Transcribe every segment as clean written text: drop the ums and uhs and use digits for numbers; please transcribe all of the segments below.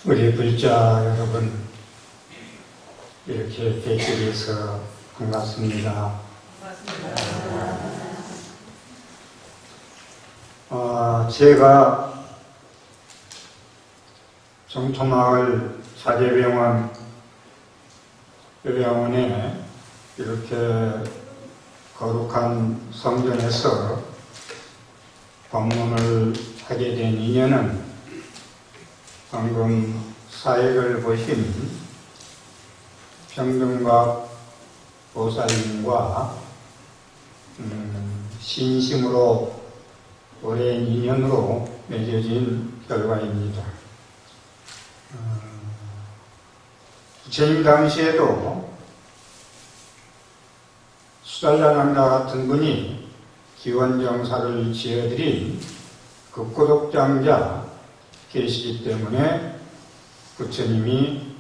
우리 불자 여러분, 이렇게 뵙게 돼서 반갑습니다. 제가 정토마을 사제병원에 이렇게 거룩한 성전에서 방문을 하게 된 인연은 방금 사역을 보신 평등각 보살님과 신심으로 오랜 인연으로 맺어진 결과입니다. 부처님 당시에도 수달자남자 같은 분이 기원정사를 지어드린 급고독장자 계시기 때문에 부처님이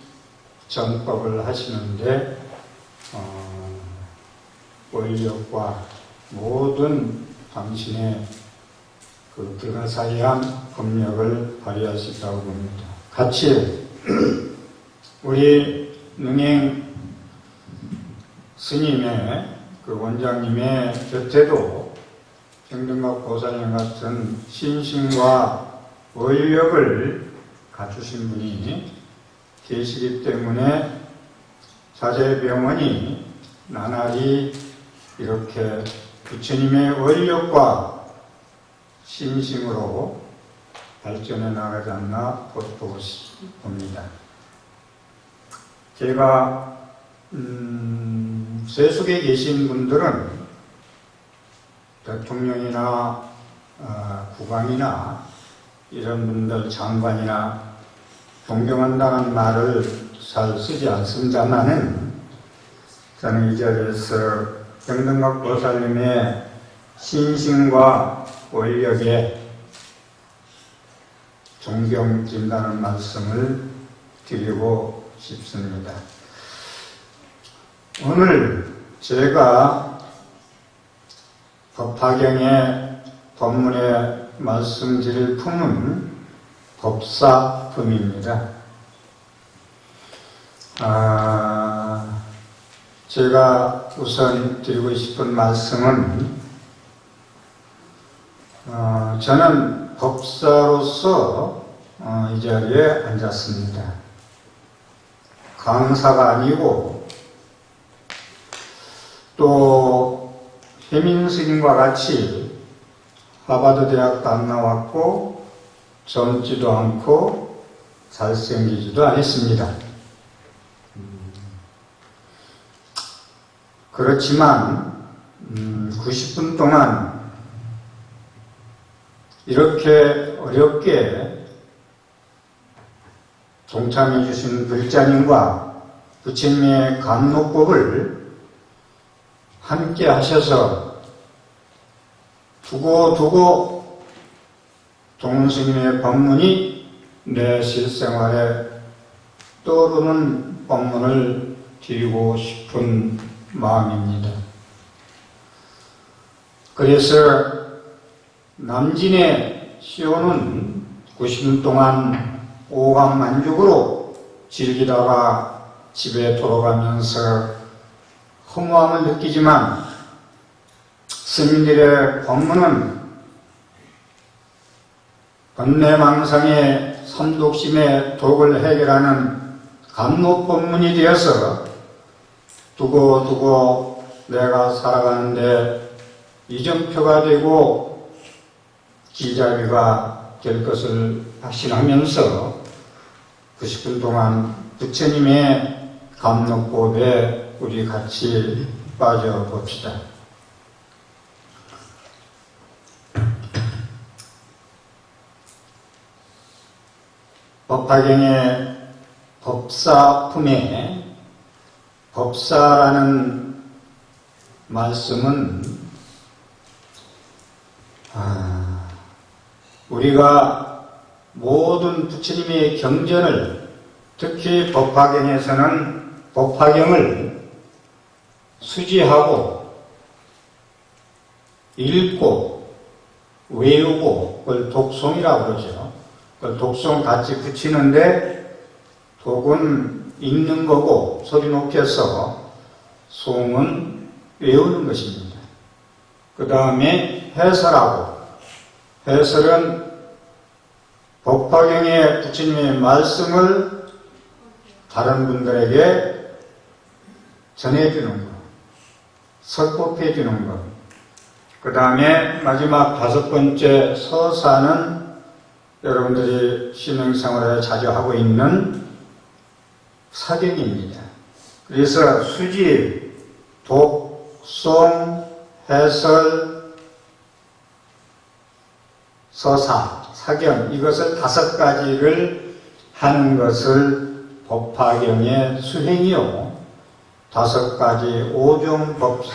전법을 하시는데 원력과 모든 당신의 그 불가사의한 법력을 발휘하셨다고 봅니다. 같이 우리 능행 스님의 그 원장님의 곁에도 평등각 보살님 같은 신심과 원력을 갖추신 분이 계시기 때문에 사제병원이 나날이 이렇게 부처님의 원력과 신심으로 발전해 나가지 않나 봅니다. 제가 세속에 계신 분들은 대통령이나 국왕이나 이런 분들, 장관이나 존경한다는 말을 잘 쓰지 않습니다만은 저는 이 자리에서 평등각 보살님의 신심과 원력에 존경진다는 말씀을 드리고 싶습니다. 오늘 제가 법화경의 법문에 말씀드릴 품은 법사품입니다. 제가 우선 드리고 싶은 말씀은 저는 법사로서 이 자리에 앉았습니다. 강사가 아니고 또 해민 스님과 같이 하버드 대학도 안 나왔고 젊지도 않고 잘생기지도 않았습니다. 그렇지만 90분 동안 이렇게 어렵게 동참해 주신 불자님과 부처님의 감로법을 함께 하셔서 두고두고 동스님의 법문이 내 실생활에 떠오르는 법문을 드리고 싶은 마음입니다. 그래서 남진의 시호는 90년 동안 오감만죽으로 즐기다가 집에 돌아가면서 허무함을 느끼지만 스님들의 법문은 번뇌망상의 삼독심의 독을 해결하는 감로법문이 되어서 두고두고 내가 살아가는데 이정표가 되고 길잡이가 될 것을 확신하면서 90분 동안 부처님의 감로법에 우리 같이 빠져봅시다. 법화경의 법사품에 법사라는 말씀은 우리가 모든 부처님의 경전을 특히 법화경에서는 법화경을 수지하고 읽고 외우고 그걸 독송이라고 그러죠. 그걸 독송 같이 붙이는데 독은 읽는 거고 소리 높여서, 송은 외우는 것입니다. 그 다음에 해설하고, 해설은 법화경의 부처님의 말씀을 다른 분들에게 전해주는 것, 설법해주는 것. 그 다음에 마지막 5번째 서사는 여러분들이 신앙생활에 자주 하고 있는 사경입니다. 그래서 수집, 독송, 해설, 서사, 사경, 이것을 5가지를 하는 것을 법화경의 수행이요, 5가지 오종법사라고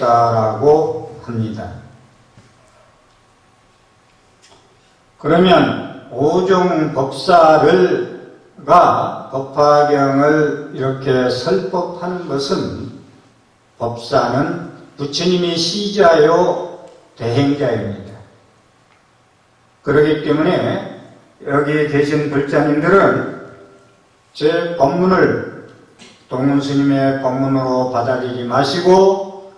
합니다. 그러면 오종법사가 법화경을 이렇게 설법하는 것은, 법사는 부처님의 시자요 대행자입니다. 그렇기 때문에 여기 계신 불자님들은 제 법문을 동문스님의 법문으로 받아들이지 마시고,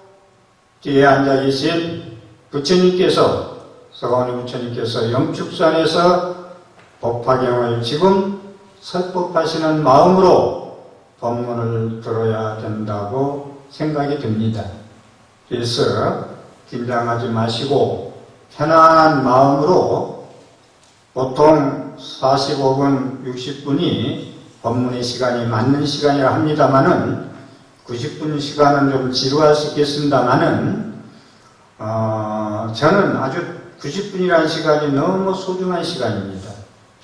뒤에 앉아 계신 부처님께서, 서가모니 부처님께서 영축산에서 법화경을 지금 설법하시는 마음으로 법문을 들어야 된다고 생각이 듭니다. 그래서 긴장하지 마시고 편안한 마음으로, 보통 45분, 60분이 법문의 시간이 맞는 시간이라 합니다마는 90분 시간은 좀 지루할 수 있겠습니다마는 저는 아주 90분이라는 시간이 너무 소중한 시간입니다.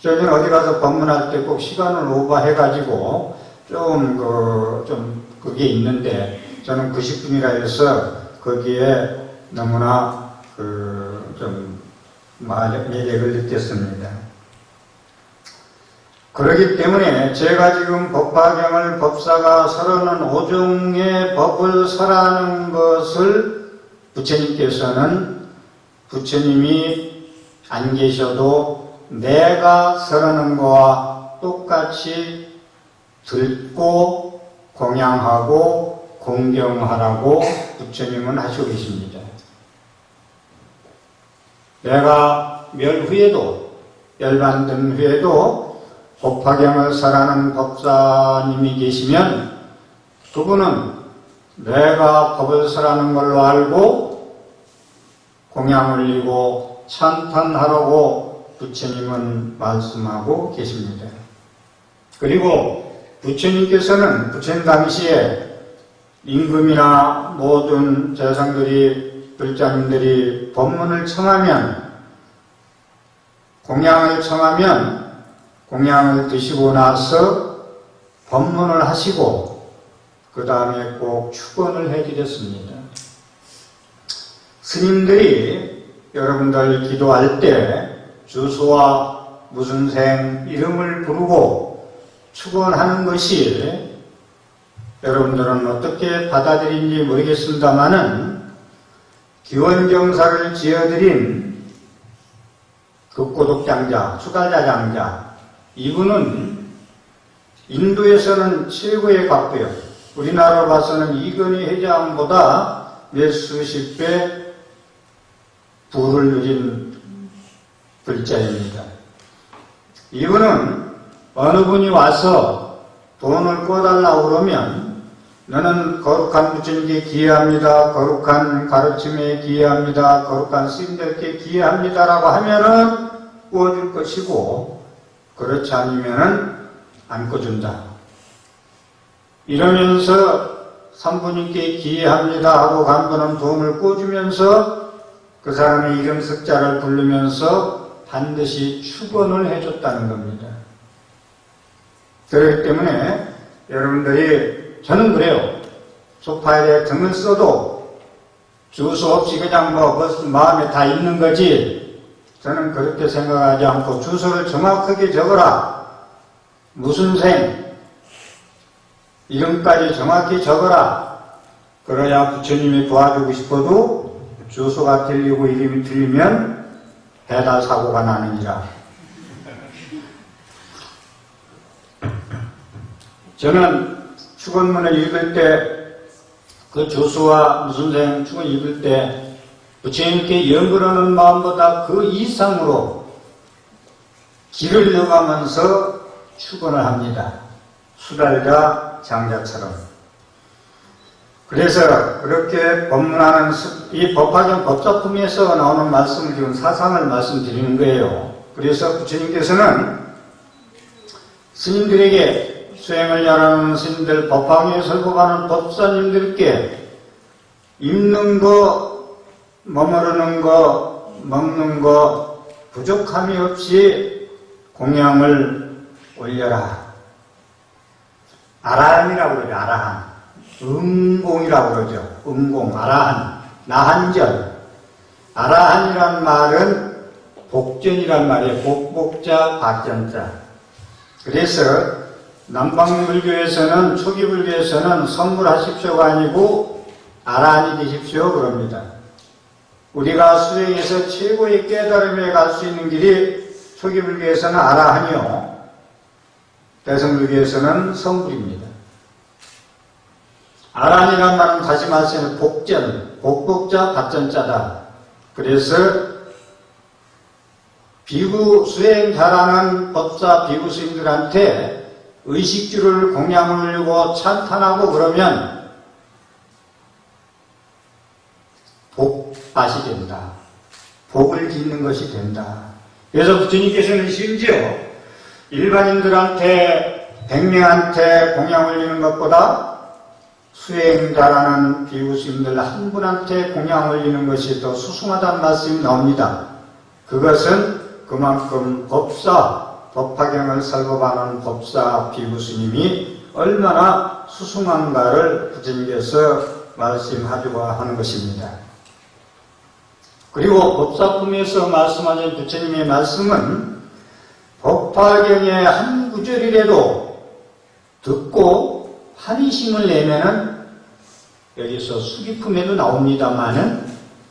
저는 어디 가서 법문할 때 꼭 시간을 오버해가지고 좀 그게 있는데, 저는 90분이라 해서 거기에 너무나 좀 매력을 느꼈습니다. 그렇기 때문에 제가 지금 법화경을 법사가 설하는 5종의 법을 설하는 것을 부처님께서는, 부처님이 안 계셔도 내가 설하는 거와 똑같이 듣고 공양하고 공경하라고 부처님은 하시고 계십니다. 내가 멸 후에도, 열반된 후에도 법화경을 설하는 법사님이 계시면 그분은 내가 법을 설하는 걸로 알고 공양 올리고 찬탄하라고 부처님은 말씀하고 계십니다. 그리고 부처님께서는 부처님 당시에 임금이나 모든 재상들이, 불자님들이 법문을 청하면, 공양을 청하면 공양을 드시고 나서 법문을 하시고 그 다음에 꼭 축원을 해드렸습니다. 스님들이 여러분들 기도할 때 주소와 무슨 생 이름을 부르고 축원하는 것이 여러분들은 어떻게 받아들인지 모르겠습니다마는, 기원경사를 지어드린 극고독장자, 추가자장자, 이분은 인도에서는 최고의 각부요, 우리나라로 봐서는 이건희 회장보다 몇 수십 배 부를 누린 불자입니다. 이분은 어느 분이 와서 돈을 꿔달라고 그러면 너는 거룩한 부처님께 기여합니다, 거룩한 가르침에 기여합니다, 거룩한 스님들께 기여합니다라고 하면은 꿔줄 것이고, 그렇지 않으면은 안 꿔준다. 이러면서 산부님께 기여합니다 하고 간 분은 돈을 꿔주면서 그 사람의 이름 석자를 부르면서 반드시 축원을 해줬다는 겁니다. 그렇기 때문에 여러분들이, 저는 그래요. 소파에 등을 써도 주소 없이 그냥 마음에 다 있는 거지, 저는 그렇게 생각하지 않고 주소를 정확하게 적어라. 무슨 생, 이름까지 정확히 적어라. 그래야 부처님이 도와주고 싶어도 주소가 틀리고 이름이 틀리면 배달 사고가 나느니라. 저는 축원문을 읽을 때, 그 조수와 무선생 축원 읽을 때 부처님께 연구하는 마음보다 그 이상으로 길을 넣어가면서 축원을 합니다. 수달자 장자처럼. 그래서 그렇게 법문하는 이 법화경 법작품에서 나오는 말씀을 지금 사상을 말씀드리는 거예요. 그래서 부처님께서는 스님들에게 수행을 잘하는 스님들, 법화경에 설법하는 법사님들께 입는 거, 머무르는 거, 먹는 거 부족함이 없이 공양을 올려라. 아라한이라고 그러죠. 아라한. 음공이라고 그러죠. 음공, 아라한, 나한절. 아라한이란 말은 복전이란 말이에요. 복복자, 박전자. 그래서 남방불교에서는, 초기불교에서는 선물하십시오가 아니고 아라한이 되십시오 그럽니다. 우리가 수행에서 최고의 깨달음에 갈 수 있는 길이 초기불교에서는 아라한이요, 대성불교에서는 선불입니다. 아라한이란 말은 다시 말해서 복전, 복복자, 받전자다. 그래서 비구 수행 잘하는 법사 비구 스님들한테 의식주를 공양을 올리고 찬탄하고 그러면 복밭이 된다. 복을 짓는 것이 된다. 그래서 부처님께서는 심지어 일반인들한테, 100명한테 공양 올리는 것보다 수행 잘하는 비구 스님들 한 분한테 공양 올리는 것이 더 수승하다는 말씀이 나옵니다. 그것은 그만큼 법사, 법화경을 설법하는 법사 비구 스님이 얼마나 수승한가를 부처님께서 말씀하려고 하는 것입니다. 그리고 법사품에서 말씀하신 부처님의 말씀은 법화경의 한 구절이라도 듣고 환희심을 내면은, 여기서 수기품에도 나옵니다마는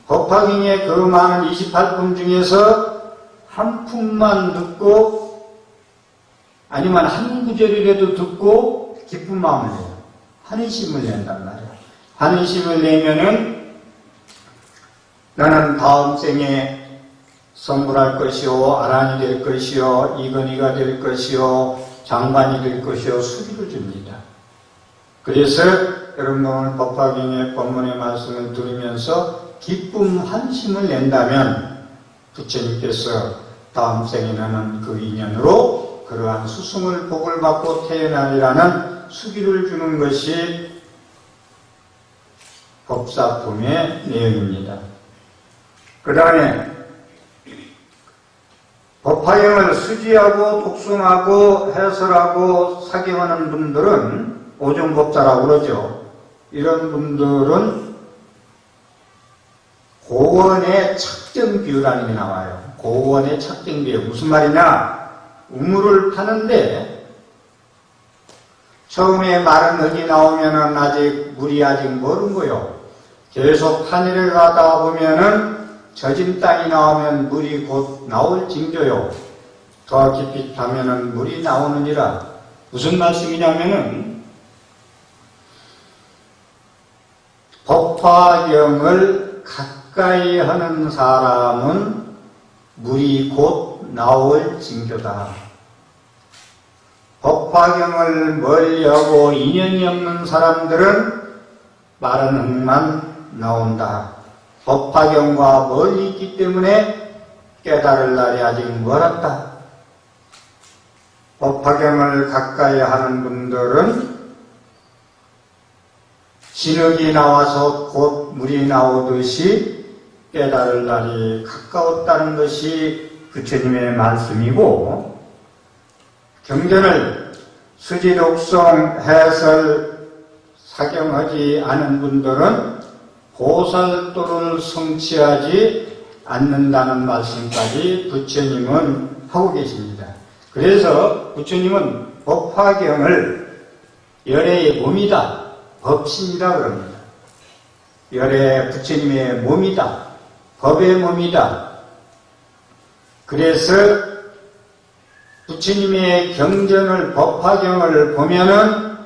법화경의 그 많은 28품 중에서 한 품만 듣고, 아니면 한 구절이라도 듣고 기쁜 마음을 내요. 환희심을 낸단 말이에요. 환희심을 내면은 나는 다음 생에 선불할 것이요, 아란이 될 것이요, 이건희가 될 것이요, 장관이 될 것이요, 수기를 줍니다. 그래서 여러분 오늘 법화경의 법문의 말씀을 들으면서 기쁨 환심을 낸다면 부처님께서 다음 생에는 그 인연으로 그러한 수승을 복을 받고 태어나리라는 수기를 주는 것이 법사품의 내용입니다. 그 다음에 법화경을 수지하고 독송하고 해설하고 사경하는 분들은 오종법자라고 그러죠. 이런 분들은 고원의 착정비유라는 게 나와요. 고원의 착정비유. 무슨 말이냐? 우물을 파는데 처음에 마른 흙이 나오면은 아직 물이 아직 멀은 거요. 계속 하늘에 가다 보면은 젖은 땅이 나오면 물이 곧 나올 징조요. 더 깊이 파면은 물이 나오느니라. 무슨 말씀이냐면은 법화경을 가까이 하는 사람은 물이 곧 나올 징조다. 법화경을 멀리하고 인연이 없는 사람들은 마른 흙만 나온다. 법화경과 멀리 있기 때문에 깨달을 날이 아직 멀었다. 법화경을 가까이 하는 분들은 진흙이 나와서 곧 물이 나오듯이 깨달을 날이 가까웠다는 것이 부처님의 말씀이고, 경전을 수지, 독송, 해설, 사경하지 않은 분들은 보살도를 성취하지 않는다는 말씀까지 부처님은 하고 계십니다. 그래서 부처님은 법화경을 열애의 몸이다, 법신이다 그럽니다. 열애 부처님의 몸이다, 법의 몸이다. 그래서 부처님의 경전을, 법화경을 보면은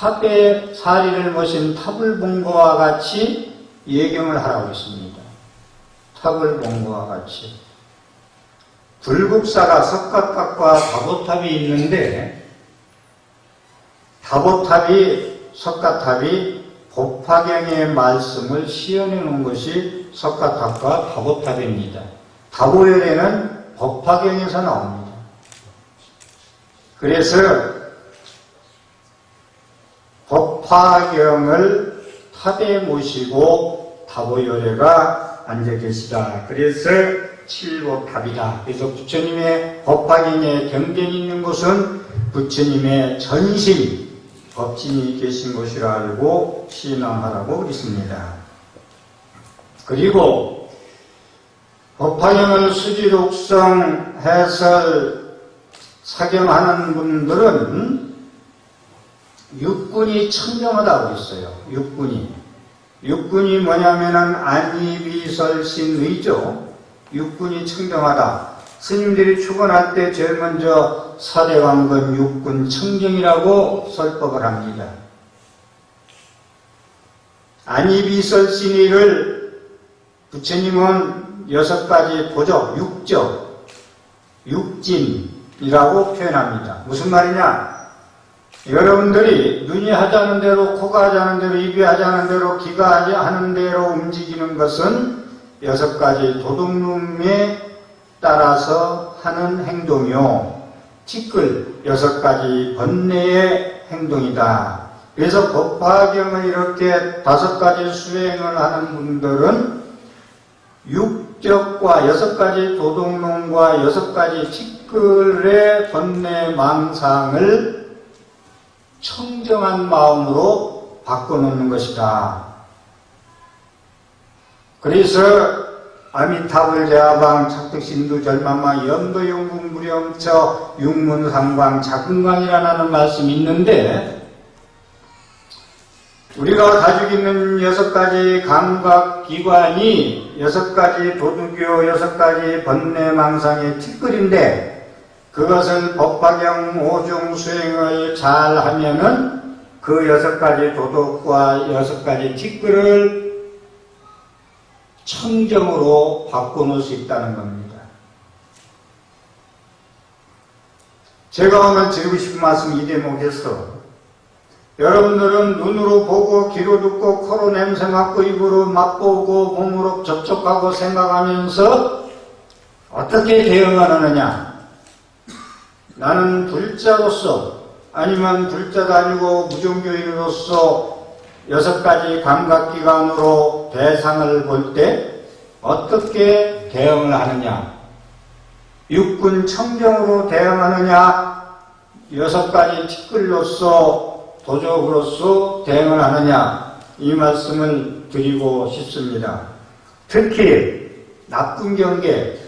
탑에 사리를 모신 탑을 본 것과 같이 예경을 하라고 했습니다. 탑을 본 것과 같이. 불국사가 석가탑과 다보탑이 있는데 석가탑이 법화경의 말씀을 시연해 놓은 것이 석가탑과 다보탑입니다. 다보열에는 법화경에서 나옵니다. 그래서 법화경을 탑에 모시고 다보열애가 앉아 계시다. 그래서 칠보탑이다. 그래서 부처님의 법화경에 경전이 있는 곳은 부처님의 전심, 법진이 계신 곳이라 알고 신앙하라고 그랬습니다. 그리고 법화경을 수지독성 해설 사경하는 분들은 육군이 청정하다고 그랬어요. 육군이 뭐냐면은 안이비설신의죠. 육군이 청정하다. 스님들이 축원할 때 제일 먼저 사대왕건 육군 청정이라고 설법을 합니다. 안이비설신의를 부처님은 6가지 도적, 육진이라고 표현합니다. 무슨 말이냐? 여러분들이 눈이 하자는 대로, 코가 하자는 대로, 입이 하자는 대로, 귀가 하는 대로 움직이는 것은 6가지 도둑놈에 따라서 하는 행동이요. 티끌 6가지 번뇌의 행동이다. 그래서 법화경을 이렇게 5가지 수행을 하는 분들은 육적과 6가지 도둑놈과 6가지 티끌의 번뇌 망상을 청정한 마음으로 바꿔놓는 것이다. 그래서 아미타불 제하방 착득신두 절만마 염도용궁 무렴처 육문상방 작은강이라는 말씀이 있는데 우리가 가지고 있는 6가지 감각기관이 6가지 도둑요 6가지 번뇌망상의 티끌인데 그것을 법화경 5종 수행을 잘 하면은 그 6가지 도덕과 6가지 티끌을 청정으로 바꿔놓을 수 있다는 겁니다. 제가 오늘 드리고 싶은 말씀 이 대목에서 여러분들은 눈으로 보고 귀로 듣고 코로 냄새 맡고 입으로 맛보고 몸으로 접촉하고 생각하면서 어떻게 대응을 하느냐? 나는 불자로서 아니면 불자가 아니고 무종교인으로서 6가지 감각기관으로 대상을 볼 때 어떻게 대응을 하느냐? 육군 청정으로 대응하느냐? 6가지 티끌로서 도적으로서 대응을 하느냐? 이 말씀을 드리고 싶습니다. 특히 나쁜 경계,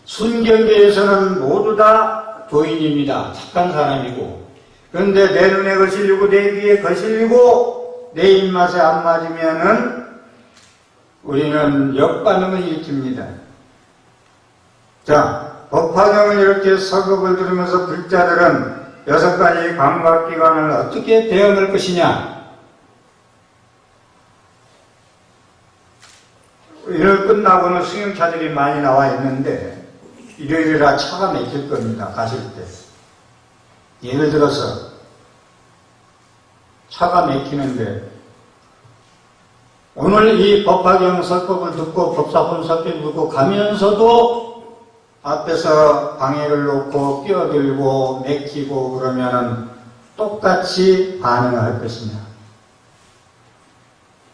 순경계에서는 모두 다 도인입니다. 착한 사람이고 그런데 내 눈에 거슬리고 내 귀에 거슬리고 내 입맛에 안 맞으면은 우리는 역반응을 일으킵니다. 자, 법화경을 이렇게 서급을 들으면서 불자들은 6가지 감각기관을 어떻게 대응할 것이냐? 일요일 끝나고는 수행차들이 많이 나와 있는데 일요일이라 차가 막힐 겁니다. 가실 때. 예를 들어서 차가 막히는데 오늘 이 법화경 설법을 듣고 법사본 설법을 듣고 가면서도 앞에서 방해를 놓고 끼어들고 막히고 그러면은 똑같이 반응을 할 것이냐?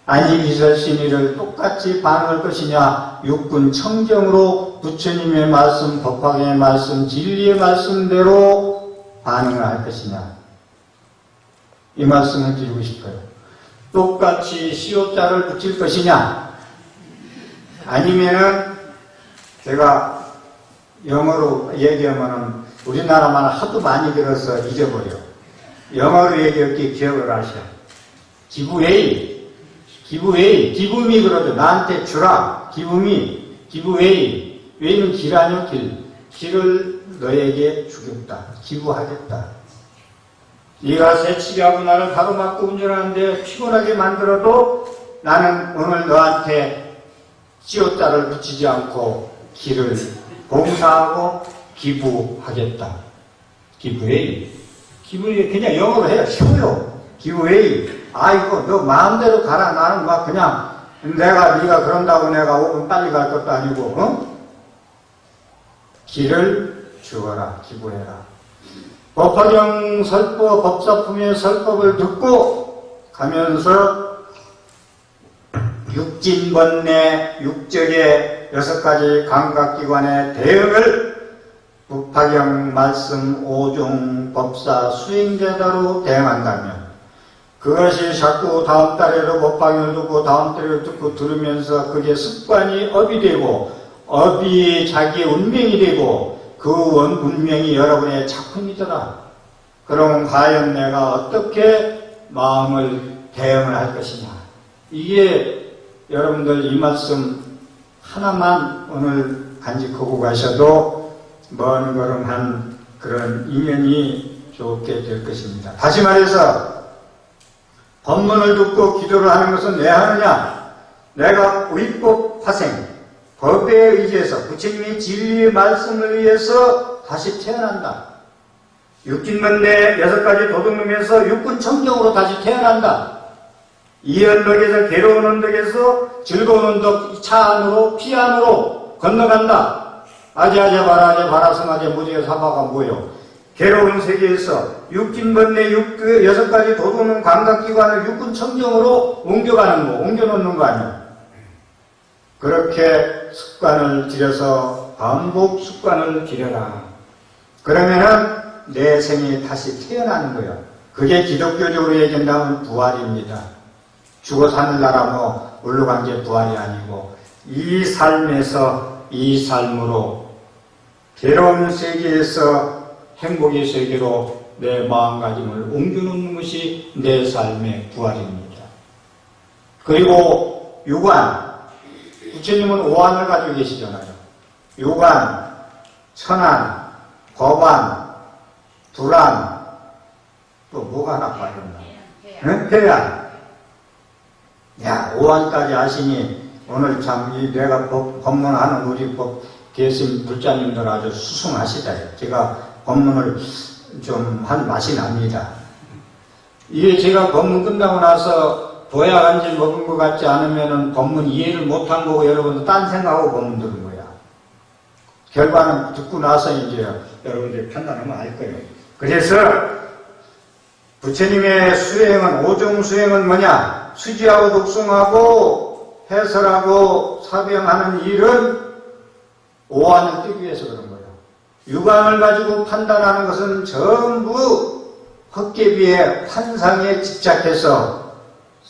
아니 비설신의를 똑같이 반응할 것이냐? 육군 청정으로 부처님의 말씀, 법화경의 말씀, 진리의 말씀대로 반응을 할 것이냐? 이 말씀을 드리고 싶어요. 똑같이 시옷자를 붙일 것이냐? 아니면은 제가 영어로 얘기하면은 우리나라만 하도 많이 들어서 잊어버려. 영어로 얘기할 때 기억을 하셔. 기부웨이, 기부미 그러죠. 나한테 주라. 기부웨이. 웨이는 길 아니요, 길. 길을 너에게 주겠다. 기부하겠다. 네가 새치기하고 나를 가로막고 운전하는데 피곤하게 만들어도 나는 오늘 너한테 찌옷자를 붙이지 않고 길을 봉사하고 기부하겠다. 기부웨이. 기부웨이 그냥 영어로 해요. 쉬워요. 기부웨이. 아이고 너 마음대로 가라. 나는 막 그냥 네가 그런다고 내가 5분 빨리 갈 것도 아니고 어? 길을 주어라. 기부해라. 법화경 설법, 법사품의 설법을 듣고 가면서 육진번뇌, 육적의 6가지 감각기관의 대응을 법화경 말씀 5종 법사 수행제도로 대응한다면 그것이 자꾸 다음 달에도 법화경을 듣고 다음 달에도 듣고 들으면서 그게 습관이 업이 되고 업이 자기의 운명이 되고 그 운명이 여러분의 작품이더라. 그럼 과연 내가 어떻게 마음을 대응을 할 것이냐. 이게 여러분들 이 말씀 하나만 오늘 간직하고 가셔도 먼 걸음한 그런 인연이 좋게 될 것입니다. 다시 말해서 법문을 듣고 기도를 하는 것은 왜 하느냐. 내가 의법 화생 법에 의지해서 부처님의 진리의 말씀을 위해서 다시 태어난다. 육진번뇌 6가지 도둑놈에서 육군청정으로 다시 태어난다. 이 언덕에서 괴로운 언덕에서 즐거운 언덕 차 안으로 피 안으로 건너간다. 아재아재 바라아재 바라성아재 무지개 사바가 뭐요. 괴로운 세계에서 육진번뇌 6가지 도둑놈 감각기관을 육군청정으로 옮겨가는 거, 옮겨놓는 거 아니야. 그렇게 습관을 들여서 반복 습관을 들여라. 그러면은 내 생이 다시 태어나는 거야. 그게 기독교적으로 얘기한다면 부활입니다. 죽어서 하늘나라 뭐 올라간 게 부활이 아니고 이 삶에서 이 삶으로 괴로운 세계에서 행복의 세계로 내 마음가짐을 옮겨놓는 것이 내 삶의 부활입니다. 그리고 유관 부처님은 오한을 가지고 계시잖아요. 유관, 천안, 법안, 두란, 또 뭐가 하나 빠졌나? 회안. 야, 오한까지 아시니 오늘 참 내가 법문하는 우리 계신 불자님들 아주 수승하시다. 제가 법문을 좀 한 맛이 납니다. 이게 제가 법문 끝나고 나서 보약 한질 먹은 것 같지 않으면은 법문 이해를 못한 거고 여러분들 딴 생각하고 법문 들은 거야. 결과는 듣고 나서 이제 여러분들이 판단하면 알 거예요. 그래서 부처님의 수행은, 5종 수행은 뭐냐? 수지하고 독송하고 해설하고 사병하는 일은 오한을 띄기 위해서 그런 거예요. 유감을 가지고 판단하는 것은 전부 헛개비의 환상에 집착해서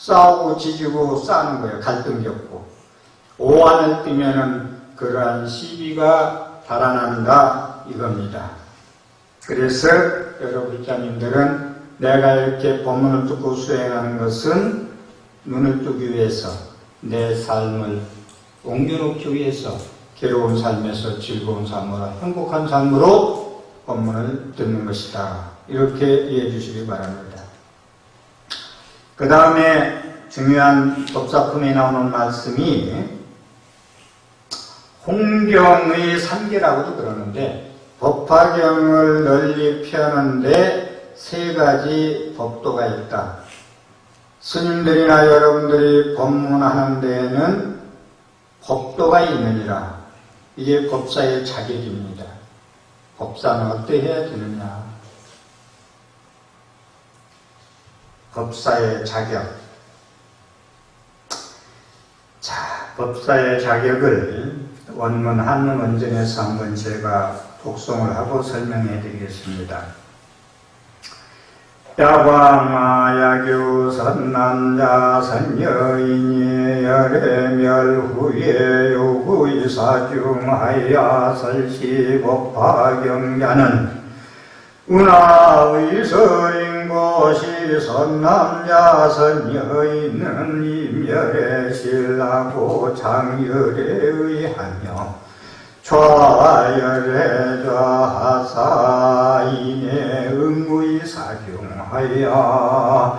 싸우고 지지고 싸는 거예요. 갈등 겪고. 오한을 띠면은 그러한 시비가 달아난다 이겁니다. 그래서 여러분 불자님들은 내가 이렇게 법문을 듣고 수행하는 것은 눈을 뜨기 위해서 내 삶을 옮겨놓기 위해서 괴로운 삶에서 즐거운 삶으로 행복한 삶으로 법문을 듣는 것이다. 이렇게 이해해 주시기 바랍니다. 그 다음에 중요한 법사품에 나오는 말씀이 홍경의 삼계라고도 그러는데 법화경을 널리 펴는데 3가지 법도가 있다. 스님들이나 여러분들이 법문하는 데에는 법도가 있느니라. 이게 법사의 자격입니다. 법사는 어떻게 해야 되느냐. 법사의 자격. 자, 법사의 자격을 원문 한문 원전에서 한번 제가 독송을 하고 설명해 드리겠습니다. 야광아야교 선남자 선여인이 열애멸후에 요구이사중하야 설시법화경자는 운하의서인 것이 선남자 선여인은 임열에 신라고 장열에 의하며 좌열에 좌하사인의 응의사중하여 하야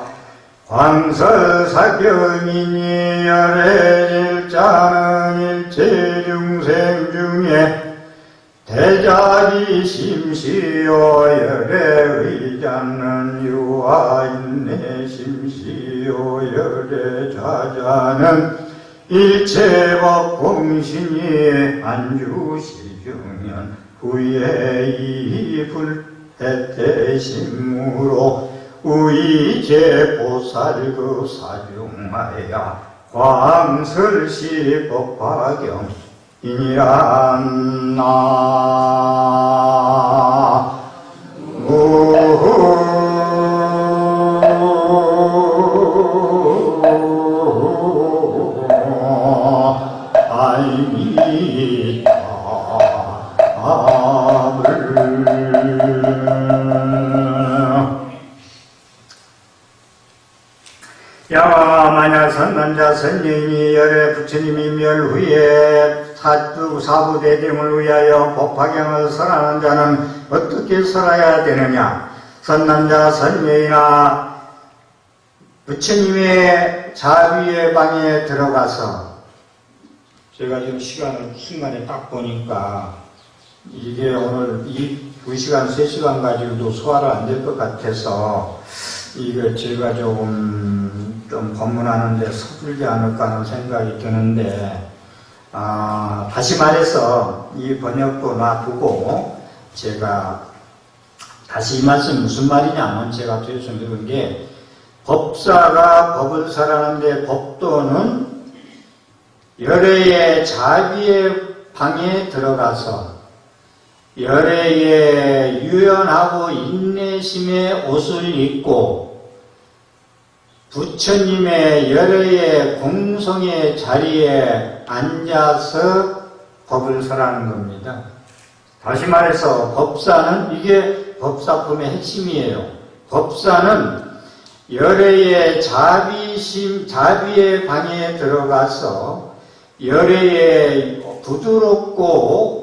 광설사경이니 열애일자는 일체 중생 중에 대자비 심시오 열애의자는 유아인내 심시오 열애자자는 일체법 공신이 안주시중년 후에 이 불태태심무로 우이제 보살그 사중하야 광설시 법화경이니라 야와 만약 선남자 선녀인이 열애 부처님이 멸 후에 사부대등을 위하여 법화경을 설하는 자는 어떻게 설해야 되느냐? 선남자 선녀이나 부처님의 자비의 방에 들어가서 제가 지금 시간을 순간에 딱 보니까 이게 오늘 이 2시간, 3시간 가지고도 소화를 안 될 것 같아서 이거 제가 좀 법문하는데 서툴지 않을까 하는 생각이 드는데 다시 말해서 이 번역도 놔두고 제가 다시 이 말씀 무슨 말이냐면 제가 뒤에서 들은 게 법사가 법을 설하는데 법도는 열애의 자비의 방에 들어가서 열애의 유연하고 인내심의 옷을 입고 부처님의 열애의 공성의 자리에 앉아서 법을 설하는 겁니다. 다시 말해서 법사는 이게 법사품의 핵심이에요. 법사는 열애의 자비의 방에 들어가서 열애의 부드럽고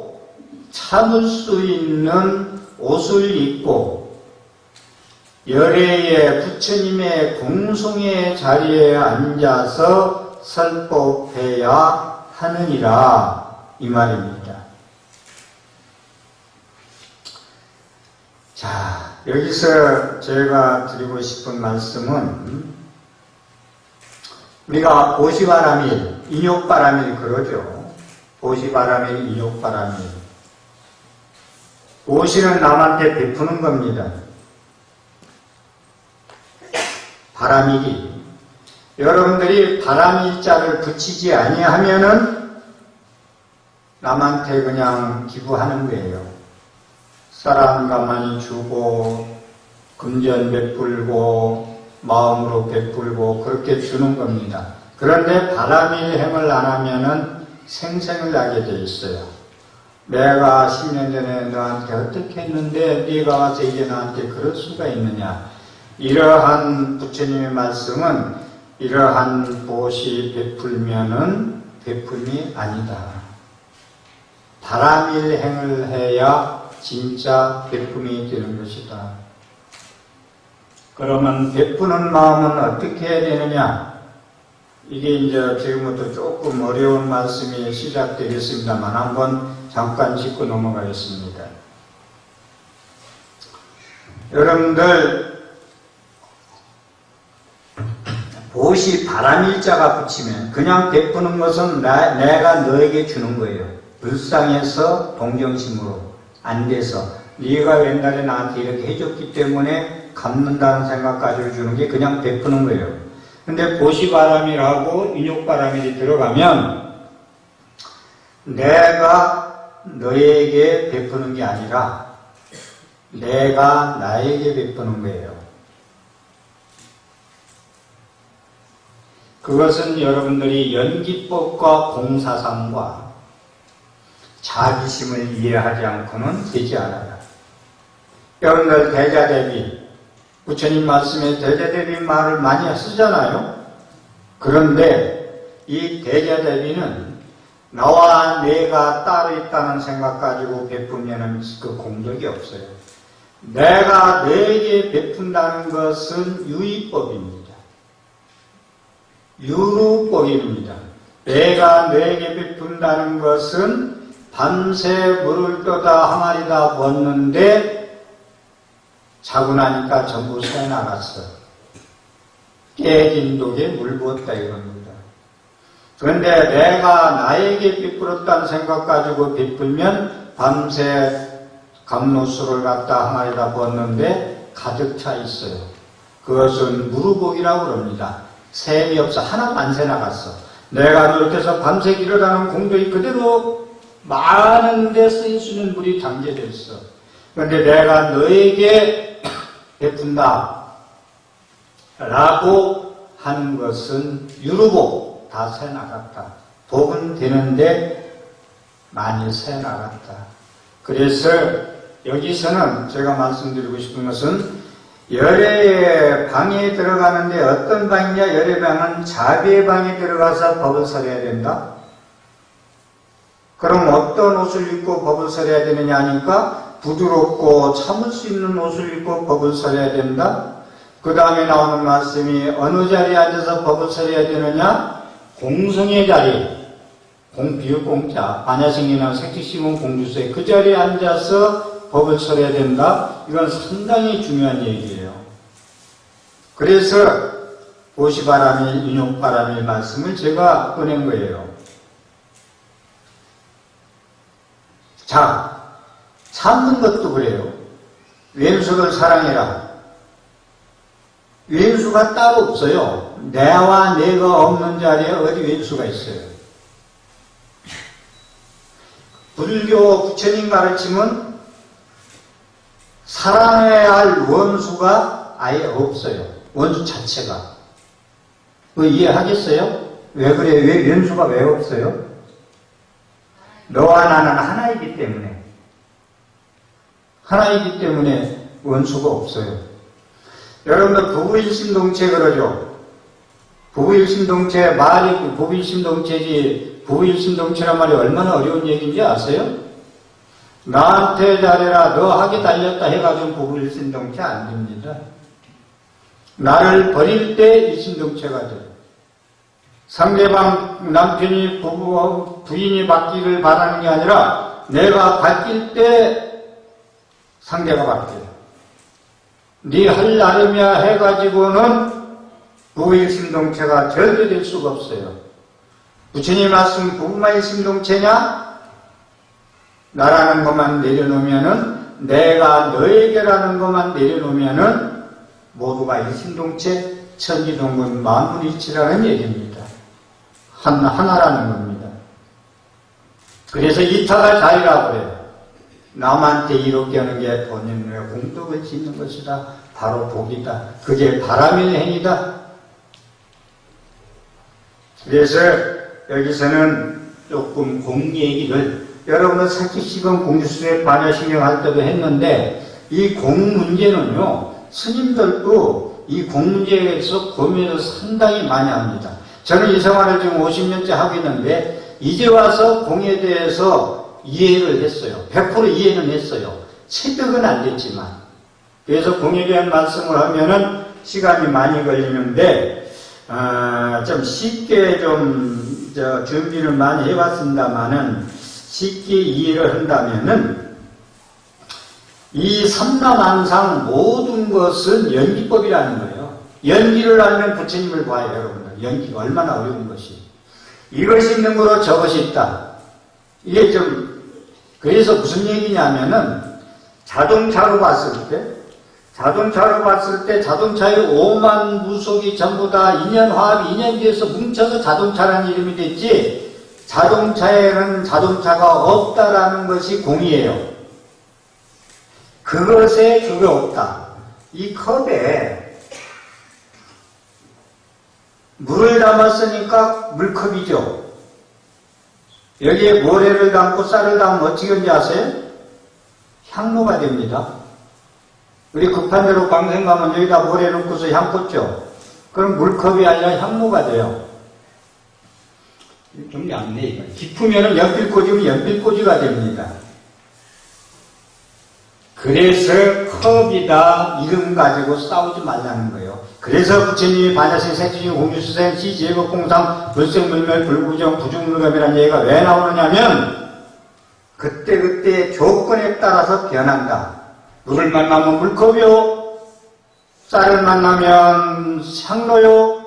참을 수 있는 옷을 입고 열애의 부처님의 공송의 자리에 앉아서 설법해야 하느니라 이 말입니다. 자, 여기서 제가 드리고 싶은 말씀은 우리가 보시바라밀, 인욕바라밀 그러죠. 보시바라밀, 인욕바라밀. 보시는 남한테 베푸는 겁니다. 바라밀이. 여러분들이 바라밀자를 붙이지 아니하면은 남한테 그냥 기부하는 거예요. 사람 가만히 주고 금전 베풀고 마음으로 베풀고 그렇게 주는 겁니다. 그런데 바라밀 행을 안 하면은 생생을 나게 돼 있어요. 내가 10년 전에 너한테 어떻게 했는데 네가 와서 이제 나한테 그럴 수가 있느냐. 이러한 부처님의 말씀은 이러한 보시 베풀면은 베품이 아니다. 바라밀 행을 해야 진짜 베품이 되는 것이다. 그러면 베푸는 마음은 어떻게 해야 되느냐? 이게 이제 지금부터 조금 어려운 말씀이 시작되겠습니다만 한번 잠깐 짚고 넘어가겠습니다. 여러분들 보시 바라밀자가 붙이면 그냥 베푸는 것은 내가 너에게 주는 거예요. 불쌍해서 동정심으로 안 돼서 네가 옛날에 나한테 이렇게 해줬기 때문에 갚는다는 생각 가지고 주는 게 그냥 베푸는 거예요. 근데 보시바라밀하고 인욕바라밀이 들어가면 내가 너에게 베푸는 게 아니라 내가 나에게 베푸는 거예요. 그것은 여러분들이 연기법과 공사상과 자비심을 이해하지 않고는 되지 않아요. 여러분들 대자대비, 부처님 말씀에 대자대비 말을 많이 쓰잖아요. 그런데 이 대자대비는 나와 내가 따로 있다는 생각 가지고 베푸면 그 공덕이 없어요. 내가 너에게 베푼다는 것은 유의법입니다. 유루법입니다. 내가 너에게 베푼다는 것은 밤새 물을 떠다 항아리다 부었는데 자고 나니까 전부 새나갔어. 깨진 독에 물 부었다 이겁니다. 그런데 내가 나에게 베풀었다는 생각 가지고 베풀면 밤새 감로수를 갖다 항아리다 부었는데 가득 차 있어요. 그것은 무루복이라고 그럽니다. 샘이 없어. 하나도 안 새나갔어. 내가 이렇게 해서 밤새 일어나는 공덕이 그대로 많은 데 쓰일 수 있는 물이 담겨져 있어. 그런데 내가 너에게 베푼다 라고 하는 것은 유루복, 다 새나갔다. 복은 되는데 많이 새나갔다. 그래서 여기서는 제가 말씀드리고 싶은 것은 열의 방에 들어가는데 어떤 방이냐? 열의 방은 자비의 방에 들어가서 법을 설해야 된다. 그럼 어떤 옷을 입고 법을 설해야 되느냐 하니까 부드럽고 참을 수 있는 옷을 입고 법을 설해야 된다. 그 다음에 나오는 말씀이 어느 자리에 앉아서 법을 설해야 되느냐? 공성의 자리, 비읍 공자, 반야생이나 색직시문 공주서에 그 자리에 앉아서 법을 설해야 된다. 이건 상당히 중요한 얘기예요. 그래서 보시바라밀, 인용바라밀 말씀을 제가 꺼낸 거예요. 자, 참는 것도 그래요. 왼수를 사랑해라. 왼수가 따로 없어요. 내와 내가 없는 자리에 어디 왼수가 있어요. 불교 부처님 가르침은 사랑해야 할 원수가 아예 없어요. 원수 자체가. 그거 이해하겠어요? 왜 그래? 왜 왼수가 왜 없어요? 너와 나는 하나이기 때문에. 하나이기 때문에 원수가 없어요. 여러분들 부부일심동체 그러죠? 부부일심동체 말이 부부일심동체지, 부부일심동체란 말이 얼마나 어려운 얘기인지 아세요? 나한테 잘해라, 너 하게 달렸다 해가지고 부부일심동체 안 됩니다. 나를 버릴 때 일심동체가 돼요. 상대방 남편이 부인이 바뀌기를 바라는 게 아니라 내가 바뀔 때 상대가 바뀌어요. 네 할 나름이야 해가지고는 부부일심동체가 절대 될 수가 없어요. 부처님 말씀 부부만 일심동체냐? 나라는 것만 내려놓으면은, 내가 너에게라는 것만 내려놓으면은 모두가 일심동체, 천지동군 만물이치라는 얘기입니다. 하나라는 겁니다. 그래서 이타가 자유라고 그래요. 남한테 이롭게 하는 게 본인의 공덕을 짓는 것이다. 바로 복이다. 그게 바람의 행위다. 그래서 여기서는 조금 공 얘기를, 여러분은 사키시건 공주수에 반야신경 할 때도 했는데, 이 공 문제는요, 스님들도 이 공 문제에서 고민을 상당히 많이 합니다. 저는 이 생활을 지금 50년째 하고 있는데, 이제 와서 공에 대해서 이해를 했어요. 100% 이해는 했어요. 체득은 안 됐지만. 그래서 공에 대한 말씀을 하면은 시간이 많이 걸리는데, 좀 쉽게 준비를 많이 해봤습니다만은, 쉽게 이해를 한다면은, 이 삼라만상 모든 것은 연기법이라는 거예요. 연기를 알면 부처님을 봐요, 여러분들. 연기가 얼마나 어려운 것이. 이것이 있는 거로 저것이 있다. 이게 그래서 무슨 얘기냐면은, 자동차로 봤을 때 자동차의 오만 무속이 전부 다 인연화합이 인연돼서 뭉쳐서 자동차라는 이름이 됐지, 자동차에는 자동차가 없다라는 것이 공이에요. 그것에 그게 없다. 이 컵에 물을 담았으니까 물컵이죠. 여기에 모래를 담고 쌀을 담으면 어떻게 하는지 아세요? 향로가 됩니다. 우리 급한 대로 광생 가면 여기다 모래 넣고서 향 꽂죠. 그럼 물컵이 아니라 향로가 돼요. 좀 얇네, 이거. 깊으면 연필꽂이면 연필꽂이가 됩니다. 그래서 컵이다 이름 가지고 싸우지 말라는 거예요. 그래서 부처님이 반야생 색주중 공유수생 시제법공상 불생물멸 불구정 부중물감이라는 얘기가 왜 나오느냐면 그때그때 조건에 따라서 변한다. 물을 만나면 물컵이요, 쌀을 만나면 향로요,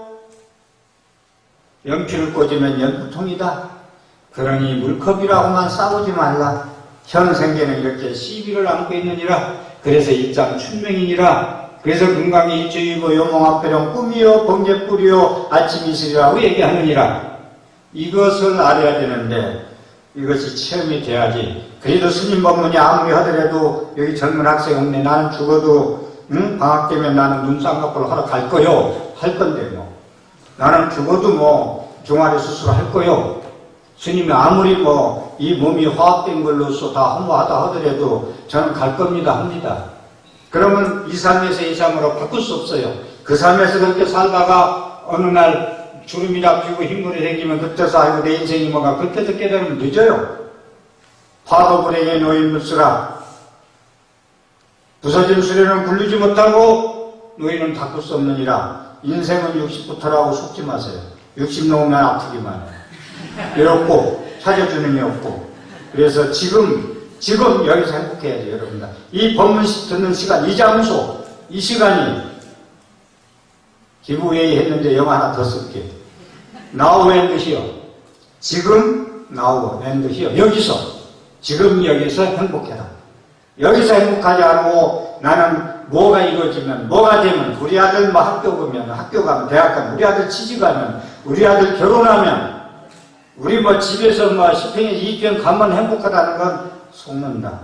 연필을 꽂으면 연구통이다. 그러니 물컵이라고만 싸우지 말라. 현 생계는 이렇게 시비를 안고 있느니라. 그래서 입장 춘명이니라. 그래서 금강이 일주이고 요몽합회령 꿈이요 번개뿌리요 아침이슬이라고 얘기하느니라. 이것을 알아야 되는데 이것이 체험이 돼야지. 그래도 스님 법문이 아무리 하더라도 여기 젊은 학생 없네. 나는 죽어도 방학 되면 나는 눈쌍꺼풀 하러 갈 거요. 할 건데 뭐. 나는 죽어도 뭐 종아리 수술할 거요. 스님이 아무리 뭐 이 몸이 화합된 걸로서 다 허무하다 하더라도 저는 갈 겁니다 합니다. 그러면 이 삶에서 이 삶으로 바꿀 수 없어요. 그 삶에서 그렇게 살다가 어느 날 주름이나 피고 흰물이 생기면 그때서 아이고 내 인생이 뭐가 그때서 깨달으면 늦어요. 파도불행에 놓인 물수라. 부서진 수레는 굴리지 못하고 노인은 닦을 수 없느니라. 인생은 60부터라고 속지 마세요. 60 넘으면 아프기만 해요. 외롭고 찾아주는 게 없고. 그래서 지금 여기서 행복해야죠, 여러분들. 이 법문 듣는 시간, 이 장소, 이 시간이 기부회의 했는데 영어 하나 더 쓸게요. Now and here. 지금 now and here. 여기서, 지금 여기서 행복해라. 여기서 행복하지 않고 나는 뭐가 이루어지면, 뭐가 되면, 우리 아들 뭐 학교 가면, 대학 가면, 우리 아들 취직하면, 우리 아들 결혼하면, 우리 뭐 집에서 뭐 10평에 2평 가면 행복하다는 건 속는다.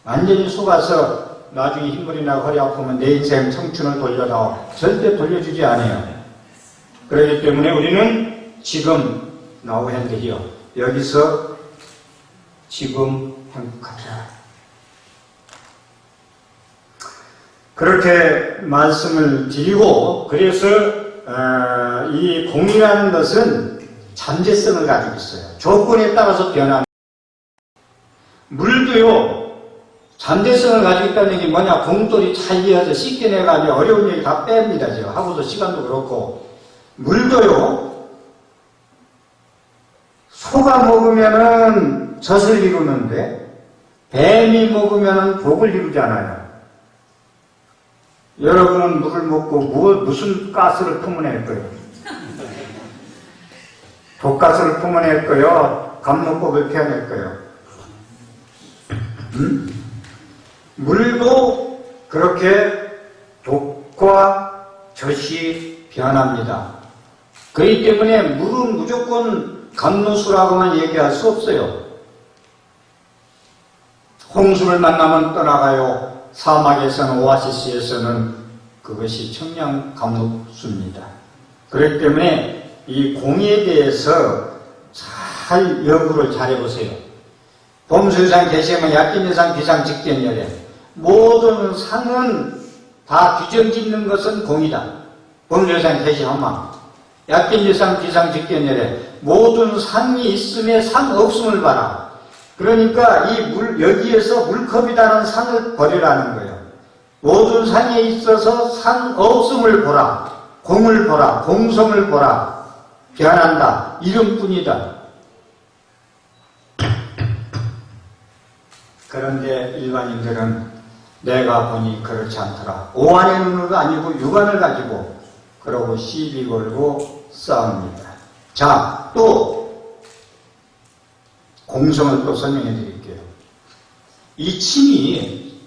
완전히 속아서 나중에 흰물이 나고 허리 아프면 내 인생 청춘을 돌려다 절대 돌려주지 않아요. 그렇기 때문에 우리는 지금 now and here. 여기서 지금 행복하자. 그렇게 말씀을 드리고, 그래서 이 공이라는 것은 잠재성을 가지고 있어요. 조건에 따라서 변하는. 물도요, 잠재성을 가지고 있다는 얘기 뭐냐, 봉돌이 찰기해서 씻겨내가지고 어려운 얘기 다 뺍니다. 제가 하고도 시간도 그렇고. 물도요, 소가 먹으면은 젖을 이루는데, 뱀이 먹으면은 복을 이루잖아요. 여러분은 물을 먹고 무슨 가스를 품어낼 거예요? 독가스를 품어낼 거요? 감로법을 피워낼 거요? 물도 그렇게 독과 젖이 변합니다. 그렇기 때문에 물은 무조건 감로수라고만 얘기할 수 없어요. 홍수를 만나면 떠나가요. 사막에서는, 오아시스에서는 그것이 청량 감로수입니다. 그렇기 때문에 이 공에 대해서 잘 연구를 잘 해보세요. 범수유상 계시면 약긴유상 비상 직견열애. 모든 상은 다 규정 짓는 것은 공이다. 범수유상 계시하면 약긴유상 비상 직견열애. 모든 상이 있음에 상 없음을 봐라. 그러니까 여기에서 물컵이라는 상을 버리라는 거예요. 모든 상에 있어서 상 없음을 보라. 공을 보라. 공성을 보라. 변한다. 이름뿐이다. 그런데 일반인들은 내가 보니 그렇지 않더라. 오한의 눈으로 아니고 육안을 가지고 그러고 시비 걸고 싸웁니다. 자, 또 공성을 또 설명해 드릴게요. 이 침이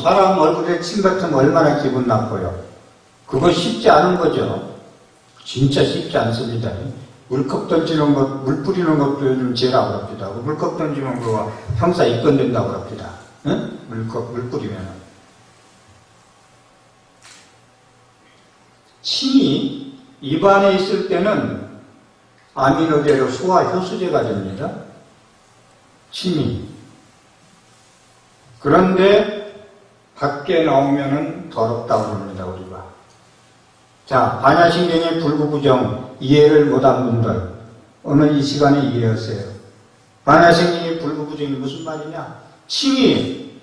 사람 얼굴에 침 같으면 얼마나 기분 나빠요. 그거 쉽지 않은 거죠. 진짜 쉽지 않습니다. 물컵 던지는 것, 물 뿌리는 것도 요즘 죄라고 합니다. 물컵 던지면 그거 형사 입건된다고 합니다. 응? 물 뿌리면. 침이 입안에 있을 때는 아미노제로 소화 효소제가 됩니다. 침이. 그런데 밖에 나오면은 더럽다고 합니다, 우리가. 자, 반야신경의 불구부정 이해를 못한 분들, 오늘 이 시간에 이해하세요. 반야신경의 불구부정이 무슨 말이냐? 침이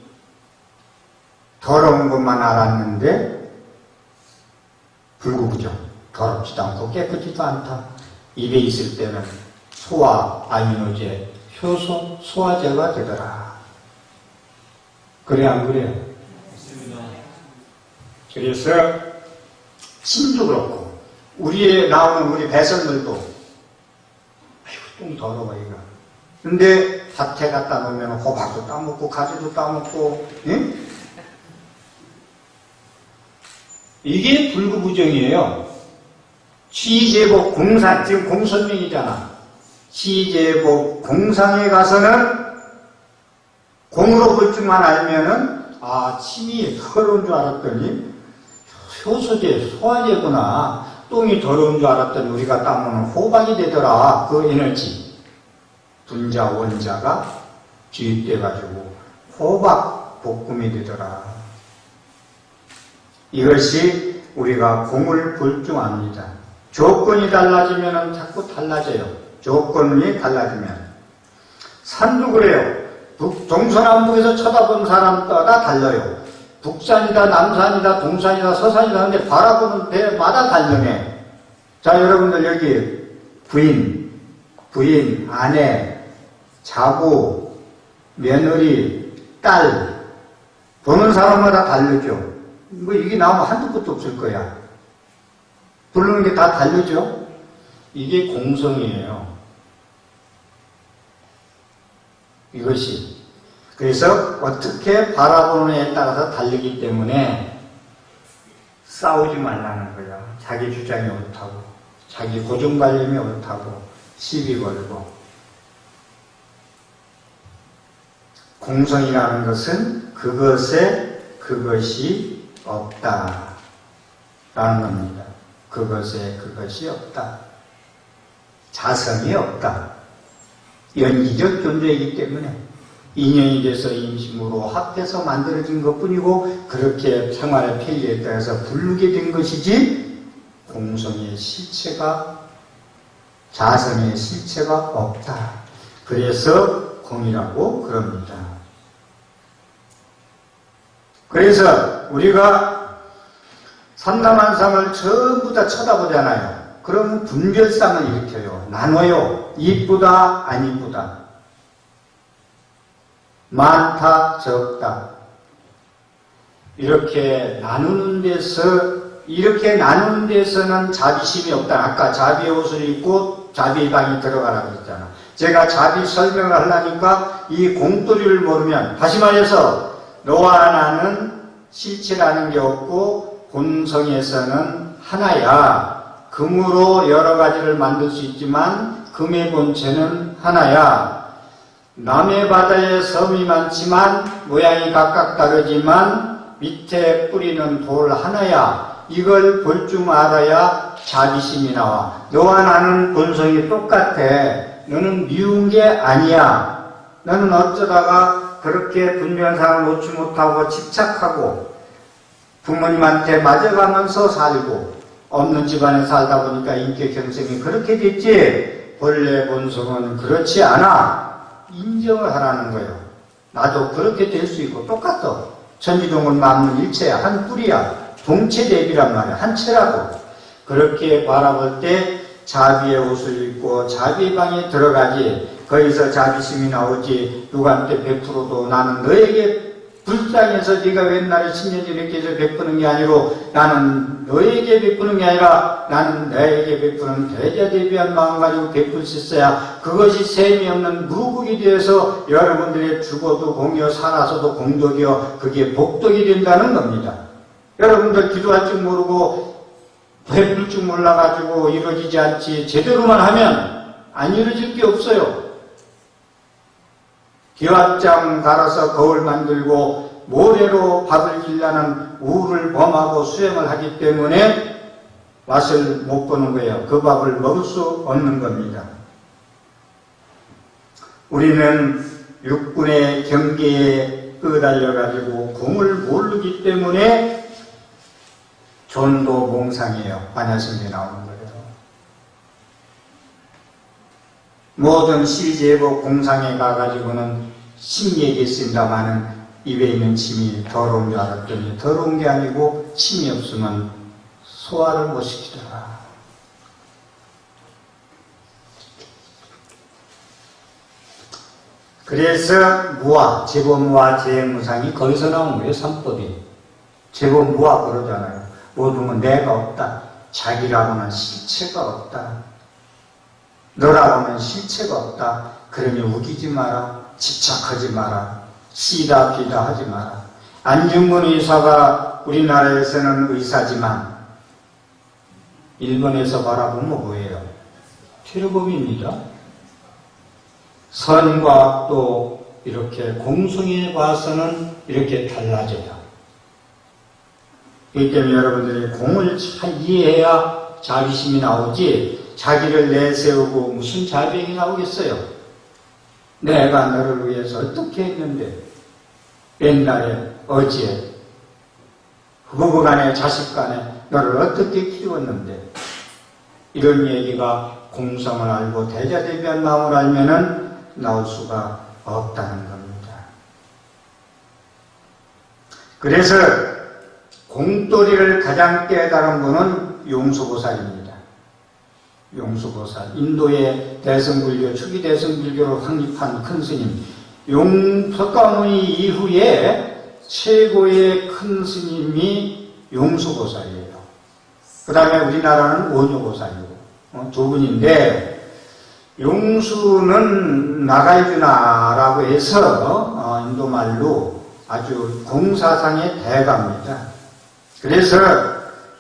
더러운 것만 알았는데 불구부정, 더럽지도 않고 깨끗지도 않다. 입에 있을 때는 소화, 아미노제, 효소, 소화제가 되더라. 그래 안 그래요? 그래서 침도 그렇고 우리에 나오는 우리 배설물도 아이고 똥 더러워 이거. 근데 밭에 갖다 놓으면 호박도 따먹고 가지도 따먹고, 응? 이게 불구부정이에요. 취재복 공산, 지금 공선명이잖아. 취재복 공상에 가서는 공으로 볼 줄만 알면은 침이 더러운 줄 알았더니 효소제, 소화제구나. 똥이 더러운 줄 알았더니 우리가 따먹는 호박이 되더라. 그 에너지. 분자, 원자가 주입돼가지고 호박 볶음이 되더라. 이것이 우리가 공을 볼 줄 압니다. 조건이 달라지면 자꾸 달라져요. 조건이 달라지면. 산도 그래요. 동서남북에서 쳐다본 사람마다 달라요. 북산이다, 남산이다, 동산이다, 서산이다 하는데 바라보는 데마다 다르네. 자, 여러분들 여기 부인, 아내, 자부, 며느리, 딸 보는 사람마다 다르죠. 뭐 이게 나오면 한두 끝도 없을 거야. 부르는 게 다 다르죠. 이게 공성이에요. 이것이. 그래서 어떻게 바라보는 애에 따라서 다르기 때문에 싸우지 말라는 거예요. 자기 주장이 옳다고, 자기 고정관념이 옳다고 시비 걸고. 공성이라는 것은 그것이 없다라는 겁니다. 그것에 그것이 없다. 자성이 없다. 연기적 존재이기 때문에 인연이 돼서 인심으로 합해서 만들어진 것뿐이고 그렇게 생활의 편리에 따라서 부르게 된 것이지 공성의 실체가, 자성의 실체가 없다. 그래서 공이라고 그럽니다. 그래서 우리가 삼라만상을 전부 다 쳐다보잖아요. 그럼 분별상을 일으켜요. 나눠요. 이쁘다, 안 이쁘다. 많다, 적다. 이렇게 나누는 데서는 자비심이 없다. 아까 자비의 옷을 입고 자비의 방에 들어가라고 했잖아. 제가 자비 설명을 하려니까 이 공돌이를 모르면, 다시 말해서 너와 나는 실체라는 게 없고 본성에서는 하나야. 금으로 여러 가지를 만들 수 있지만 금의 본체는 하나야. 남해 바다에 섬이 많지만 모양이 각각 다르지만 밑에 뿌리는 돌 하나야. 이걸 볼 줄 알아야 자비심이 나와. 너와 나는 본성이 똑같아. 너는 미운 게 아니야. 너는 어쩌다가 그렇게 분별상을 놓지 못하고 집착하고 부모님한테 맞아가면서 살고 없는 집안에 살다 보니까 인격 형성이 그렇게 됐지 본래 본성은 그렇지 않아. 인정을 하라는 거예요. 나도 그렇게 될 수 있고 똑같아. 천지동은 만물 일체야. 한 뿌리야. 동체대비란 말이야. 한 체라고. 그렇게 바라볼 때 자비의 옷을 입고 자비의 방에 들어가지. 거기서 자비심이 나오지. 누구한테 베풀어도 나는 너에게 불쌍해서 네가 왜 나를 10년 전에 깨서 베푸는 게 아니고 나는 너에게 베푸는 게 아니라 나는 나에게 베푸는 대자대비한 마음 가지고 베풀 수 있어야 그것이 셈이 없는 무국이 되어서 여러분들의 죽어도 공이요 살아서도 공덕이요 그게 복덕이 된다는 겁니다. 여러분들 기도할 줄 모르고 베풀 줄 몰라가지고 이루어지지 않지 제대로만 하면 안 이루어질 게 없어요. 기와장 갈아서 거울 만들고 모래로 밥을 길라는 우를 범하고 수행을 하기 때문에 맛을 못 보는 거예요. 그 밥을 먹을 수 없는 겁니다. 우리는 육군의 경계에 끄달려가지고 공을 모르기 때문에 존도몽상이에요. 반야심에 나오는 거예요. 모든 시제복 공상에 가가지고는 심 얘기했습니다마는 입에 있는 침이 더러운 줄 알았더니 더러운 게 아니고 침이 없으면 소화를 못 시키더라. 그래서 무아, 제보무아, 제무상이 거기서 나온 거예요. 삼법이. 제보무아 그러잖아요. 모든 건 내가 없다. 자기라고는 실체가 없다. 너라고는 실체가 없다. 그러니 우기지 마라. 집착하지 마라. 씨다 비다 하지 마라. 안중근 의사가 우리나라에서는 의사지만 일본에서 바라보면 뭐예요? 테러범입니다. 선과 악도 이렇게 공성에 봐서는 이렇게 달라져요. 그렇기 때문에 여러분들이 공을 잘 이해해야 자비심이 나오지, 자기를 내세우고 무슨 자비행이 나오겠어요? 내가 너를 위해서 어떻게 했는데, 옛날에, 어제, 부부 간에 자식 간에 너를 어떻게 키웠는데, 이런 얘기가 공성을 알고 대자대비한 마음을 알면은 나올 수가 없다는 겁니다. 그래서 공돌이를 가장 깨달은 분은 용수보살입니다. 용수보살, 인도의 대승불교, 초기 대승불교를 확립한 큰 스님, 석가모니 이후에 최고의 큰 스님이 용수보살이에요. 그 다음에 우리나라는 원효보살이고, 두 분인데, 용수는 나가이주나라고 해서 인도말로 아주 공사상의 대가입니다. 그래서